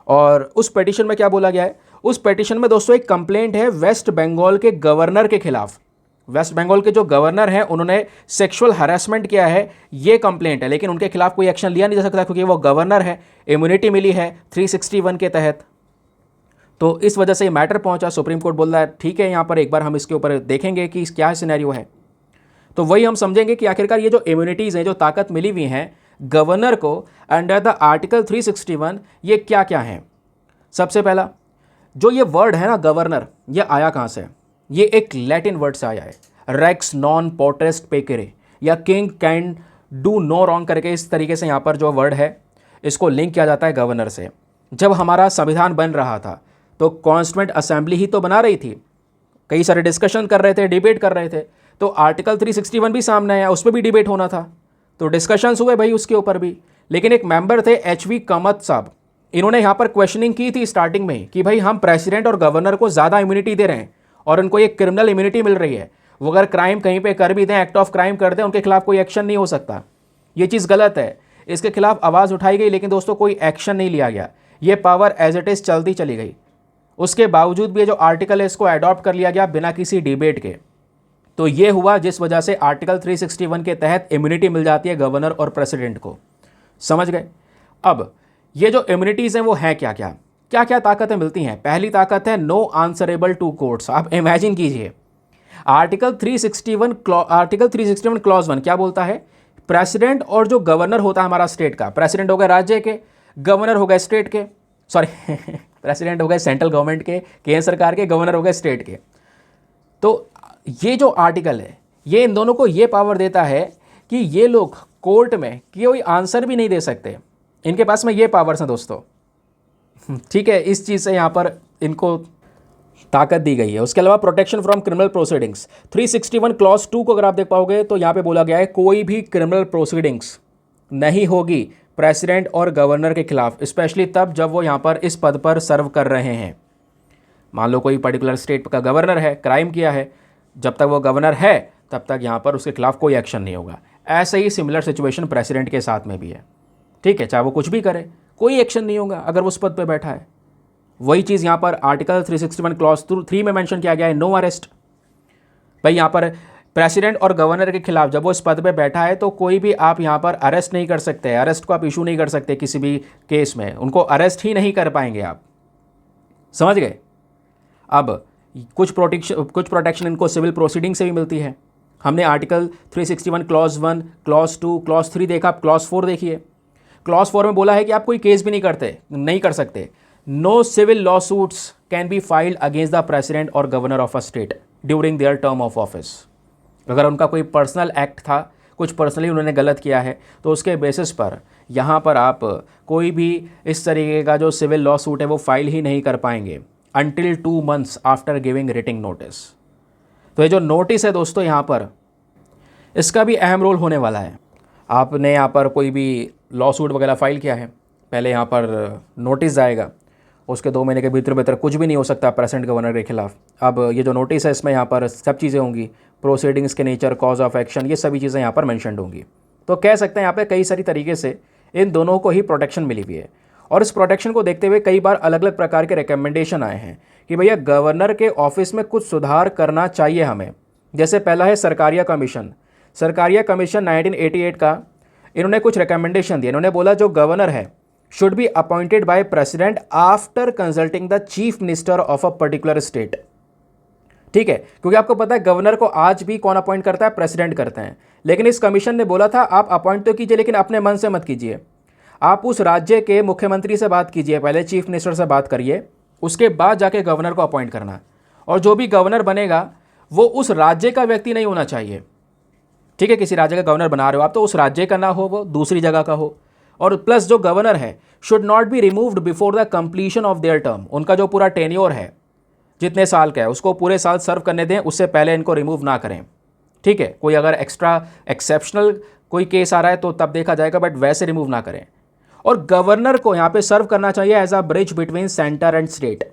S1: और उस पिटीशन में क्या बोला गया है? उस पिटीशन में दोस्तों एक कंप्लेंट है वेस्ट बंगाल के गवर्नर के खिलाफ। वेस्ट बंगाल के जो गवर्नर हैं उन्होंने सेक्सुअल हरासमेंट किया है, ये कंप्लेंट है, लेकिन उनके खिलाफ कोई एक्शन लिया नहीं जा सकता क्योंकि वो गवर्नर है, इम्यूनिटी मिली है 361 के तहत। तो इस वजह से ये मैटर पहुंचा, सुप्रीम कोर्ट बोल रहा है ठीक है, यहाँ पर एक बार हम इसके ऊपर देखेंगे कि क्या सिनेरियो है। तो वही हम समझेंगे कि आखिरकार ये जो इम्यूनिटीज़ हैं, जो ताकत मिली हुई हैं गवर्नर को अंडर द आर्टिकल 361, ये क्या क्या हैं। सबसे पहला जो ये वर्ड है ना गवर्नर, ये आया कहाँ से? ये एक लैटिन वर्ड से आया है, रेक्स नॉन पोटेस्ट पेकेरे, या king can do no wrong करके इस तरीके से यहाँ पर जो वर्ड है इसको लिंक किया जाता है गवर्नर से। जब हमारा संविधान बन रहा था तो कॉन्स्टिट्यूएंट असेंबली ही तो बना रही थी, कई सारे डिस्कशन कर रहे थे, डिबेट कर रहे थे, तो आर्टिकल 361 भी सामने आया, उस पर भी डिबेट होना था, तो डिस्कशंस हुए भाई उसके ऊपर भी। लेकिन एक मेंबर थे HV कामत साहब, इन्होंने यहाँ पर क्वेश्चनिंग की थी स्टार्टिंग में ही कि भाई हम प्रेसिडेंट और गवर्नर को ज़्यादा इम्यूनिटी दे रहे हैं और उनको ये क्रिमिनल इम्यूनिटी मिल रही है, वो अगर क्राइम कहीं पर कर भी दें, एक्ट ऑफ क्राइम कर दें, उनके खिलाफ कोई एक्शन नहीं हो सकता, ये चीज़ गलत है। इसके खिलाफ आवाज़ उठाई गई, लेकिन दोस्तों कोई एक्शन नहीं लिया गया, ये पावर एज इट इज़ चलती चली गई। उसके बावजूद भी ये जो आर्टिकल है इसको अडॉप्ट कर लिया गया बिना किसी डिबेट के। तो ये हुआ जिस वजह से आर्टिकल 361 के तहत इम्यूनिटी मिल जाती है गवर्नर और प्रेसिडेंट को। समझ गए? अब ये जो इम्यूनिटीज़ हैं वो हैं क्या क्या, क्या क्या ताकतें मिलती हैं। पहली ताकत है नो आंसरेबल टू कोर्ट्स। आप इमेजिन कीजिए आर्टिकल 361 क्लॉज 1 क्या बोलता है? प्रेसिडेंट और जो गवर्नर होता है हमारा स्टेट का, प्रेसिडेंट हो गए राज्य के, गवर्नर हो गए स्टेट के, सॉरी प्रेसिडेंट हो गए सेंट्रल गवर्नमेंट के, केंद्र सरकार के, गवर्नर हो गए स्टेट के। तो ये जो आर्टिकल है ये इन दोनों को ये पावर देता है कि ये लोग कोर्ट में कोई आंसर भी नहीं दे सकते, इनके पास में ये पावर्स हैं दोस्तों, ठीक है। इस चीज़ से यहाँ पर इनको ताकत दी गई है। उसके अलावा protection from criminal proceedings 361 clause 2 को अगर आप देख पाओगे तो यहाँ पे बोला गया है कोई भी क्रिमिनल प्रोसीडिंग्स नहीं होगी प्रेसिडेंट और गवर्नर के खिलाफ, स्पेशली तब जब वो यहाँ पर इस पद पर सर्व कर रहे हैं। मान लो कोई पर्टिकुलर स्टेट का गवर्नर है, क्राइम किया है, जब तक वो गवर्नर है तब तक यहाँ पर उसके खिलाफ कोई एक्शन नहीं होगा। ऐसे ही सिमिलर सिचुएशन प्रेसिडेंट के साथ में भी है, ठीक है। चाहे वो कुछ भी करे कोई एक्शन नहीं होगा अगर वो उस पद पर बैठा है। वही चीज़ यहाँ पर आर्टिकल 361 क्लॉज 3 में मेंशन किया गया है, नो अरेस्ट। भाई यहाँ पर प्रेसिडेंट और गवर्नर के खिलाफ जब वो इस पद पे बैठा है तो कोई भी आप यहाँ पर अरेस्ट नहीं कर सकते, अरेस्ट को आप इशू नहीं कर सकते किसी भी केस में, उनको अरेस्ट ही नहीं कर पाएंगे आप, समझ गए। अब कुछ प्रोटेक्शन इनको सिविल प्रोसीडिंग से भी मिलती है। हमने आर्टिकल 361 क्लॉज 1, क्लॉज 2, क्लॉज 3 देखा, आप क्लॉज 4 देखिए। क्लॉज 4 में बोला है कि आप कोई केस भी नहीं कर सकते। No civil law suits can be filed against the president और governor of a state during their term of office. अगर उनका कोई पर्सनल एक्ट था, कुछ पर्सनली उन्होंने गलत किया है, तो उसके बेसिस पर यहाँ पर आप कोई भी इस तरीके का जो सिविल लॉ सूट है वो फाइल ही नहीं कर पाएंगे until 2 months after giving written notice. तो ये जो नोटिस है दोस्तों यहाँ पर, इसका भी अहम रोल होने वाला है। आपने यहाँ पर कोई भी लॉ सूट वगैरह फाइल किया है, पहले यहाँ पर नोटिस जाएगा, उसके 2 महीने के भीतर भीतर कुछ भी नहीं हो सकता प्रेसिडेंट गवर्नर के खिलाफ। अब ये जो नोटिस है इसमें यहाँ पर सब चीज़ें होंगी, प्रोसीडिंग्स के नेचर, कॉज ऑफ एक्शन, ये सभी चीज़ें यहाँ पर मैंशनड होंगी। तो कह सकते हैं यहाँ पे कई सारी तरीके से इन दोनों को ही प्रोटेक्शन मिली हुई है। और इस प्रोटेक्शन को देखते हुए कई बार अलग अलग प्रकार के रिकमेंडेशन आए हैं कि भैया गवर्नर के ऑफिस में कुछ सुधार करना चाहिए हमें। जैसे पहला है सरकारिया कमीशन। सरकारिया कमीशन 1988 का इन्होंने कुछ रिकमेंडेशन दिए। इन्होंने बोला जो गवर्नर है should be appointed by president after consulting the chief minister of a particular state. ठीक है, क्योंकि आपको पता है गवर्नर को आज भी कौन अपॉइंट करता है, प्रेसिडेंट करते हैं। लेकिन इस कमीशन ने बोला था आप अपॉइंट तो कीजिए लेकिन अपने मन से मत कीजिए, आप उस राज्य के मुख्यमंत्री से बात कीजिए, पहले चीफ मिनिस्टर से बात करिए, उसके बाद जाके गवर्नर को अपॉइंट करना। और जो भी गवर्नर बनेगा वो उस राज्य का व्यक्ति नहीं होना चाहिए। ठीक है, किसी राज्य का गवर्नर बना रहे हो आप तो उस राज्य का ना हो, वो दूसरी जगह का हो। और प्लस जो गवर्नर है should not be removed before the completion of their term. उनका जो पूरा टेन्योर है, जितने साल का है, उसको पूरे साल सर्व करने दें, उससे पहले इनको रिमूव ना करें। ठीक है, कोई अगर एक्स्ट्रा एक्सेप्शनल कोई केस आ रहा है तो तब देखा जाएगा, बट वैसे रिमूव ना करें। और गवर्नर को यहाँ पे सर्व करना चाहिए as a bridge between centre and state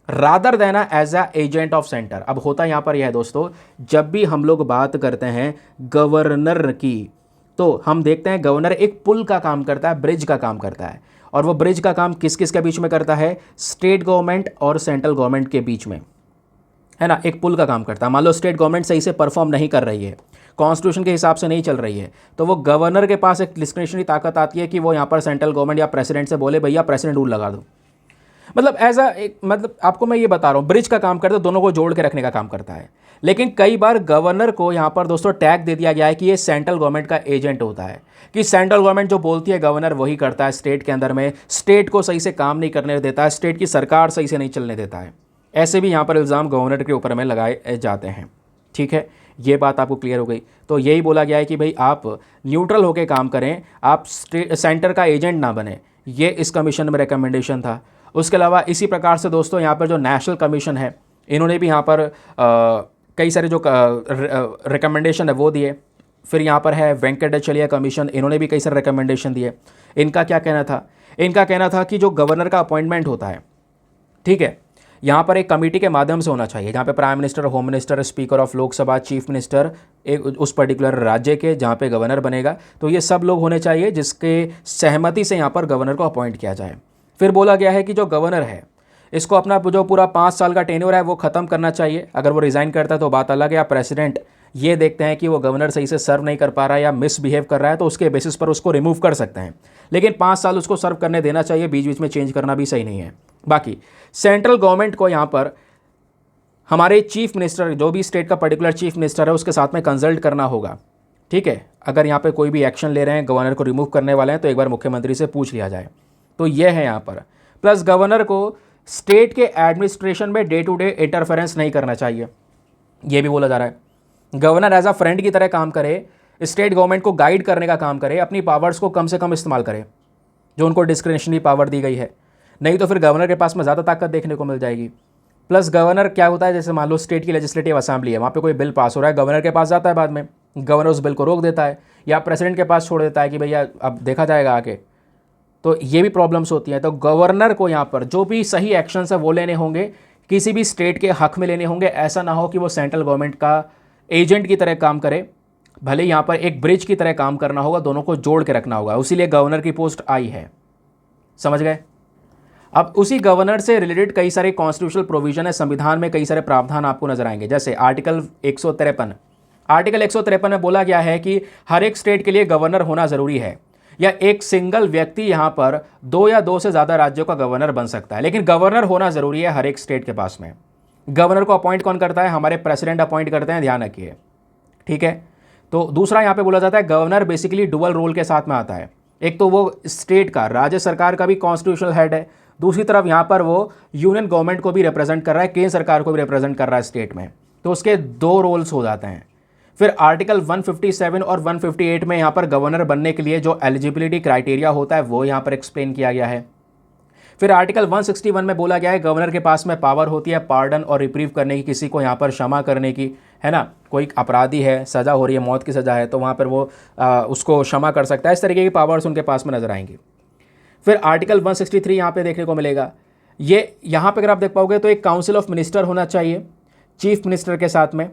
S1: rather than as a agent of centre. अब होता यहाँ पर यह है दोस्तों, जब भी हम लोग बात करते हैं गवर्नर की तो हम देखते हैं गवर्नर एक पुल का काम करता है, ब्रिज का काम करता है। और वो ब्रिज का काम किस किस के बीच में करता है, स्टेट गवर्नमेंट और सेंट्रल गवर्नमेंट के बीच में, है ना, एक पुल का काम करता है। मान लो स्टेट गवर्नमेंट सही से परफॉर्म नहीं कर रही है, कॉन्स्टिट्यूशन के हिसाब से नहीं चल रही है, तो वो गवर्नर के पास एक डिस्क्रिशनरी ताकत आती है कि वो यहाँ पर सेंट्रल गवर्नमेंट या प्रेसिडेंट से बोले भैया प्रेसिडेंट रूल लगा दो। मतलब एज अ एक, मतलब आपको मैं ये बता रहा हूँ, ब्रिज का काम करता है, दोनों को जोड़ के रखने का काम करता है। लेकिन कई बार गवर्नर को यहाँ पर दोस्तों टैग दे दिया गया है कि ये सेंट्रल गवर्नमेंट का एजेंट होता है, कि सेंट्रल गवर्नमेंट जो बोलती है गवर्नर वही करता है स्टेट के अंदर में, स्टेट को सही से काम नहीं करने देता है, स्टेट की सरकार सही से नहीं चलने देता है। ऐसे भी यहाँ पर इल्ज़ाम गवर्नर के ऊपर में लगाए जाते हैं। ठीक है, ये बात आपको क्लियर हो गई। तो यही बोला गया है कि भाई आप न्यूट्रल होकर काम करें, आप सेंटर का एजेंट ना बने, ये इस कमीशन में रिकमेंडेशन था। उसके अलावा इसी प्रकार से दोस्तों यहाँ पर जो नेशनल कमीशन है, इन्होंने भी यहाँ पर कई सारे जो रिकमेंडेशन है वो दिए। फिर यहाँ पर है वेंकटाचलम कमीशन, इन्होंने भी कई सारे रिकमेंडेशन दिए। इनका क्या कहना था, इनका कहना था कि जो गवर्नर का अपॉइंटमेंट होता है, ठीक है, यहाँ पर एक कमेटी के माध्यम से होना चाहिए, जहाँ पे prime minister, home minister, speaker of Lok Sabha, chief minister एक उस पर्टिकुलर राज्य के जहाँ पे गवर्नर बनेगा, तो ये सब लोग होने चाहिए जिसके सहमति से यहाँ पर गवर्नर को अपॉइंट किया जाए। फिर बोला गया है कि जो गवर्नर है इसको अपना जो पूरा 5 साल का टेन्योर है वो ख़त्म करना चाहिए। अगर वो रिज़ाइन करता है तो बात अलग है, या प्रेसिडेंट ये देखते हैं कि वो गवर्नर सही से सर्व नहीं कर पा रहा है या मिसबिहेव कर रहा है तो उसके बेसिस पर उसको रिमूव कर सकते हैं, लेकिन 5 साल उसको सर्व करने देना चाहिए, बीच बीच में चेंज करना भी सही नहीं है। बाकी सेंट्रल गवर्नमेंट को यहाँ पर हमारे चीफ मिनिस्टर, जो भी स्टेट का पर्टिकुलर चीफ मिनिस्टर है, उसके साथ में कंसल्ट करना होगा। ठीक है, अगर यहाँ पे कोई भी एक्शन ले रहे हैं, गवर्नर को रिमूव करने वाले हैं, तो एक बार मुख्यमंत्री से पूछ लिया जाए। तो यह है यहाँ पर। प्लस गवर्नर को स्टेट के एडमिनिस्ट्रेशन में डे टू डे इंटरफेरेंस नहीं करना चाहिए, यह भी बोला जा रहा है। गवर्नर एज अ फ्रेंड की तरह काम करे, स्टेट गवर्नमेंट को गाइड करने का काम करे, अपनी पावर्स को कम से कम इस्तेमाल करे जो उनको डिस्क्रिशनरी पावर दी गई है, नहीं तो फिर गवर्नर के पास में ज़्यादा ताकत देखने को मिल जाएगी। प्लस गवर्नर क्या होता है, जैसे मान लो स्टेट की लेजिस्लेटिव असेंबली है, वहाँ पे कोई बिल पास हो रहा है, गवर्नर के पास जाता है, बाद में गवर्नर उस बिल को रोक देता है या प्रेसिडेंट के पास छोड़ देता है कि भैया अब देखा जाएगा आगे। तो ये भी प्रॉब्लम्स होती हैं। तो गवर्नर को यहाँ पर जो भी सही एक्शंस है वो लेने होंगे, किसी भी स्टेट के हक में लेने होंगे। ऐसा ना हो कि वो सेंट्रल गवर्नमेंट का एजेंट की तरह काम करे, भले यहाँ पर एक ब्रिज की तरह काम करना होगा, दोनों को जोड़ के रखना होगा, उसीलिए गवर्नर की पोस्ट आई है। समझ गए। अब उसी गवर्नर से रिलेटेड कई सारे कॉन्स्टिट्यूशनल प्रोविजन है, संविधान में कई सारे प्रावधान आपको नजर आएंगे। जैसे आर्टिकल 153 आर्टिकल 153 में बोला गया है कि हर एक स्टेट के लिए गवर्नर होना ज़रूरी है, या एक सिंगल व्यक्ति यहाँ पर 2 या 2 से ज़्यादा राज्यों का गवर्नर बन सकता है, लेकिन गवर्नर होना ज़रूरी है हर एक स्टेट के पास में। गवर्नर को अपॉइंट कौन करता है? हमारे प्रेसिडेंट अपॉइंट करते हैं, ध्यान रखिए, ठीक है। तो दूसरा यहाँ पे बोला जाता है गवर्नर बेसिकली डुअल रोल के साथ में आता है। एक तो वो स्टेट का, राज्य सरकार का भी कॉन्स्टिट्यूशनल हेड है, दूसरी तरफ यहाँ पर वो यूनियन गवर्नमेंट को भी रिप्रेजेंट कर रहा है, केंद्र सरकार को भी रिप्रेजेंट कर रहा है स्टेट में, तो उसके 2 रोल्स हो जाते हैं। फिर आर्टिकल 157 और 158 में यहाँ पर गवर्नर बनने के लिए जो एलिजिबिलिटी क्राइटेरिया होता है वो यहाँ पर एक्सप्लेन किया गया है। फिर आर्टिकल 161 में बोला गया है गवर्नर के पास में पावर होती है पार्डन और रिप्रीव करने की, किसी को यहाँ पर क्षमा करने की, है ना। कोई अपराधी है, सज़ा हो रही है, मौत की सज़ा है, तो वहाँ पर वो उसको क्षमा कर सकता है। इस तरीके की पावर्स उनके पास में नजर आएंगी। फिर आर्टिकल 163 यहाँ पे देखने को मिलेगा। ये यहाँ पे अगर आप देख पाओगे तो एक काउंसिल ऑफ मिनिस्टर होना चाहिए चीफ मिनिस्टर के साथ में,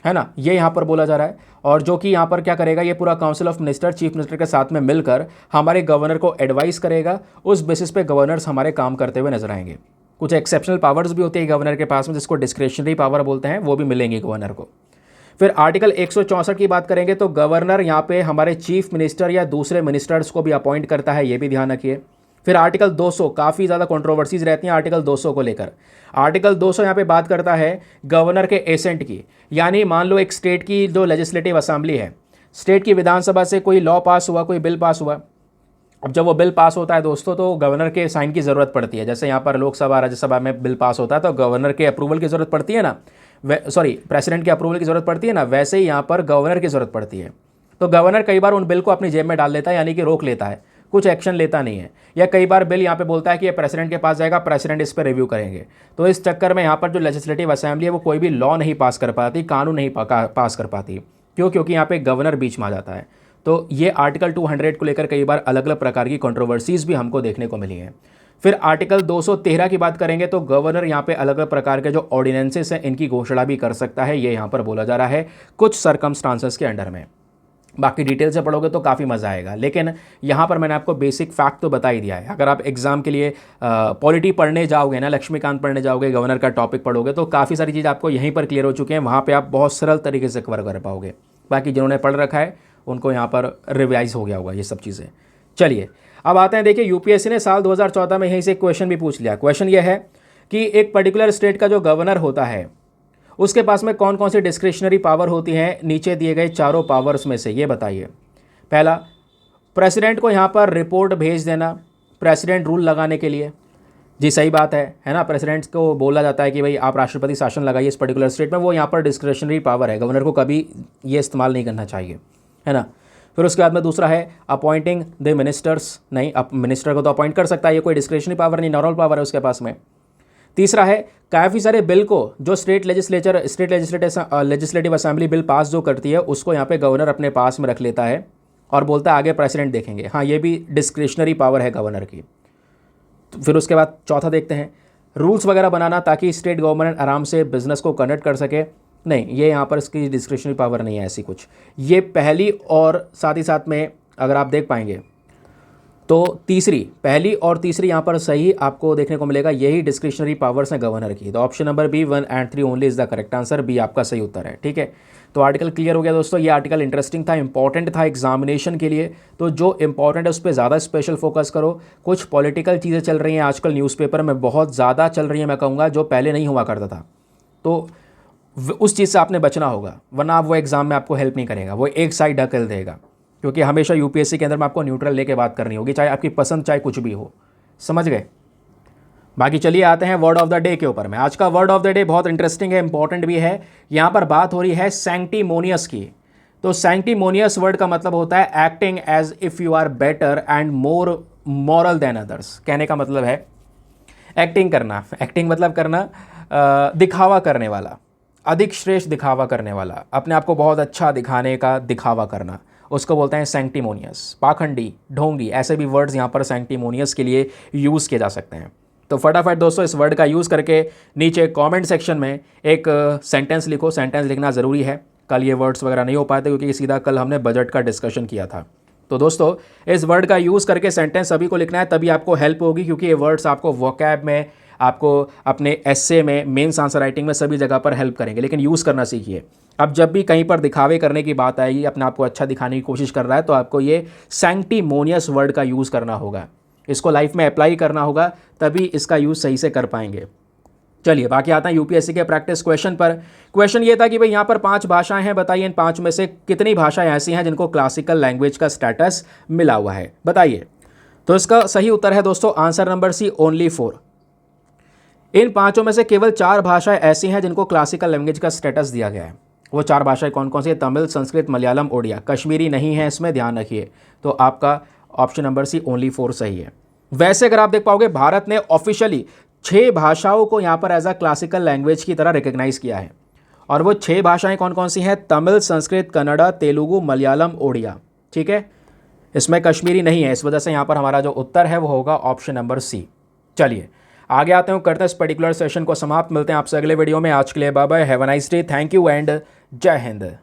S1: है ना, ये यहाँ पर बोला जा रहा है। और जो कि यहाँ पर क्या करेगा, ये पूरा council of minister chief minister के साथ में मिलकर हमारे गवर्नर को एडवाइस करेगा। उस बेसिस पे गवर्नर्स हमारे काम करते हुए नजर आएंगे। कुछ एक्सेप्शनल पावर्स भी होती है गवर्नर के पास में, जिसको डिस्क्रिशनरी पावर बोलते हैं, वो भी मिलेंगी गवर्नर को। फिर आर्टिकल 164 की बात करेंगे तो गवर्नर यहाँ पे हमारे चीफ मिनिस्टर या दूसरे मिनिस्टर्स को भी अपॉइंट करता है, ये भी ध्यान रखिए। फिर आर्टिकल 200, काफ़ी ज़्यादा कंट्रोवर्सीज रहती हैं आर्टिकल 200 को लेकर। आर्टिकल 200 यहाँ पे बात करता है गवर्नर के एसेंट की, यानी मान लो एक स्टेट की जो लेजिस्लेटिव असेंबली है, स्टेट की विधानसभा से कोई लॉ पास हुआ, कोई बिल पास हुआ। अब जब वो बिल पास होता है दोस्तों, तो गवर्नर के साइन की ज़रूरत पड़ती है। जैसे यहाँ पर लोकसभा राज्यसभा में बिल पास होता है तो गवर्नर के अप्रूवल की ज़रूरत पड़ती है ना, प्रेसिडेंट के अप्रूवल की ज़रूरत पड़ती है ना, वैसे ही यहाँ पर गवर्नर की ज़रूरत पड़ती है। तो गवर्नर कई बार उन बिल को अपनी जेब में डाल लेता है, यानी कि रोक लेता है, कुछ एक्शन लेता नहीं है। या कई बार बिल यहाँ पे बोलता है कि ये प्रेसिडेंट के पास जाएगा, प्रेसिडेंट इस पर रिव्यू करेंगे। तो इस चक्कर में यहाँ पर जो लेजिस्लेटिव असेंबली है वो कोई भी लॉ नहीं पास कर पाती, कानून नहीं पास कर पाती। क्यों? क्योंकि यहाँ पे गवर्नर बीच में आ जाता है। तो ये आर्टिकल 200 को लेकर कई बार अलग अलग प्रकार की कंट्रोवर्सीज भी हमको देखने को मिली हैं। फिर आर्टिकल 213 की बात करेंगे तो गवर्नर यहाँ पे अलग अलग प्रकार के जो ऑर्डिनेंसेस हैं इनकी घोषणा भी कर सकता है, ये यहाँ पर बोला जा रहा है कुछ सर्कमस्टांसेस के अंडर में। बाकी डिटेल से पढ़ोगे तो काफ़ी मज़ा आएगा, लेकिन यहाँ पर मैंने आपको बेसिक फैक्ट तो बता ही दिया है। अगर आप एग्जाम के लिए पॉलिटी पढ़ने जाओगे ना, लक्ष्मीकांत पढ़ने जाओगे, गवर्नर का टॉपिक पढ़ोगे, तो काफ़ी सारी चीज़ आपको यहीं पर क्लियर हो चुके हैं। वहाँ पे आप बहुत सरल तरीके से कवर कर पाओगे। बाकी जिन्होंने पढ़ रखा है उनको यहाँ पर रिवाइज हो गया होगा ये सब चीज़ें। चलिए अब आते हैं, देखिए यूपीएससी ने साल 2014 में यहीं से एक क्वेश्चन भी पूछ लिया। क्वेश्चन ये है कि एक पर्टिकुलर स्टेट का जो गवर्नर होता है उसके पास में कौन कौन सी डिस्क्रिशनरी पावर होती हैं नीचे दिए गए चारों पावर्स में से, ये बताइए। पहला, प्रेसिडेंट को यहाँ पर रिपोर्ट भेज देना प्रेसिडेंट रूल लगाने के लिए। जी सही बात है ना, प्रेसिडेंट को बोला जाता है कि भाई आप राष्ट्रपति शासन लगाइए इस पर्टिकुलर स्टेट में, वो यहाँ पर डिस्क्रिशनरी पावर है, गवर्नर को कभी ये इस्तेमाल नहीं करना चाहिए, है ना। फिर उसके बाद में दूसरा है अपॉइंटिंग द मिनिस्टर्स, नहीं मिनिस्टर को तो अपॉइंट कर सकता है, ये कोई डिस्क्रिशनरी पावर नहीं, नॉर्मल पावर है उसके पास में। तीसरा है काफ़ी सारे बिल को जो state legislative assembly bill pass जो करती है उसको यहाँ पे गवर्नर अपने पास में रख लेता है और बोलता है आगे प्रेसिडेंट देखेंगे। हाँ, ये भी डिस्क्रिशनरी पावर है गवर्नर की। तो फिर उसके बाद चौथा देखते हैं, रूल्स वगैरह बनाना ताकि स्टेट गवर्नमेंट आराम से बिजनेस को कंडक्ट कर सके। नहीं, ये यहाँ पर इसकी डिस्क्रिशनरी पावर नहीं है ऐसी कुछ। ये पहली और साथ ही साथ में अगर आप देख पाएंगे तो पहली और तीसरी यहाँ पर सही आपको देखने को मिलेगा, यही डिस्क्रिशनरी पावर्स हैं गवर्नर की। तो option number B 1 and 3 only is the correct answer, B आपका सही उत्तर है। ठीक है, तो आर्टिकल क्लियर हो गया दोस्तों। ये आर्टिकल इंटरेस्टिंग था, इंपॉर्टेंट था एग्जामिनेशन के लिए, तो जो इंपॉर्टेंट है उस पर ज़्यादा स्पेशल फोकस करो। कुछ पॉलिटिकल चीज़ें चल रही हैं आजकल न्यूज़पेपर में, बहुत ज़्यादा चल रही हैं मैं कहूँगा, जो पहले नहीं हुआ करता था, तो उस चीज़ से आपने बचना होगा, वरना वो एग्ज़ाम में आपको हेल्प नहीं करेगा, वो एक साइड ढकेल देगा। क्योंकि हमेशा यूपीएससी के अंदर में आपको न्यूट्रल लेके बात करनी होगी, चाहे आपकी पसंद चाहे कुछ भी हो, समझ गए। बाकी चलिए आते हैं वर्ड ऑफ द डे के ऊपर में। आज का वर्ड ऑफ द डे बहुत इंटरेस्टिंग है, इंपॉर्टेंट भी है। यहाँ पर बात हो रही है सैंक्टिमोनियस की। तो सैंक्टिमोनियस वर्ड का मतलब होता है acting as if you are better and more moral than others. कहने का मतलब है एक्टिंग करना, एक्टिंग मतलब करना, दिखावा करने वाला, अधिक श्रेष्ठ दिखावा करने वाला, अपने आप को बहुत अच्छा दिखाने का दिखावा करना, उसको बोलते हैं सैंक्टिमोनियस। पाखंडी, ढोंगी, ऐसे भी वर्ड्स यहाँ पर सैंक्टिमोनियस के लिए यूज़ किए जा सकते हैं। तो फटाफट दोस्तों इस वर्ड का यूज़ करके नीचे कमेंट सेक्शन में एक सेंटेंस लिखो। सेंटेंस लिखना ज़रूरी है, कल ये वर्ड्स वगैरह नहीं हो पाए थे क्योंकि सीधा कल हमने बजट का डिस्कशन किया था। तो दोस्तों इस वर्ड का यूज़ करके सेंटेंस सभी को लिखना है, तभी आपको हेल्प होगी, क्योंकि ये वर्ड्स आपको वोकैब में आपको अपने एस्से में, मेंस आंसर राइटिंग में, सभी जगह पर हेल्प करेंगे, लेकिन यूज़ करना सीखिए। अब जब भी कहीं पर दिखावे करने की बात आएगी, अपने आप को अच्छा दिखाने की कोशिश कर रहा है, तो आपको ये सैंक्टिमोनियस वर्ड का यूज़ करना होगा, इसको लाइफ में अप्लाई करना होगा, तभी इसका यूज़ सही से कर पाएंगे। चलिए बाकी आता है यूपीएससी के प्रैक्टिस क्वेश्चन पर। क्वेश्चन ये था कि भाई यहाँ पर 5 भाषाएं हैं, बताइए इन 5 में से कितनी भाषाएं ऐसी हैं जिनको क्लासिकल लैंग्वेज का स्टेटस मिला हुआ है, बताइए। तो इसका सही उत्तर है दोस्तों आंसर नंबर सी, ओनली 4। इन 5 में से केवल 4 भाषाएं ऐसी हैं जिनको क्लासिकल लैंग्वेज का स्टेटस दिया गया है। वो 4 भाषाएं कौन कौन सी है? तमिल, संस्कृत, मलयालम, ओडिया। कश्मीरी नहीं है इसमें, ध्यान रखिए। तो आपका ऑप्शन नंबर सी, ओनली 4 सही है। वैसे अगर आप देख पाओगे, भारत ने ऑफिशियली 6 भाषाओं को यहाँ पर एज अ क्लासिकल लैंग्वेज की तरह रिकग्नाइज किया है, और वो 6 भाषाएं कौन कौन सी हैं? तमिल, संस्कृत, कन्नड़ा, तेलुगु, मलयालम, ओडिया। ठीक है, इसमें कश्मीरी नहीं है, इस वजह से यहाँ पर हमारा जो उत्तर है वो होगा ऑप्शन नंबर सी। चलिए आगे आते हैं, करते हैं इस पर्टिकुलर सेशन को समाप्त। मिलते हैं आपसे अगले वीडियो में। आज के लिए bye bye, have a nice day, thank you and जय हिंद।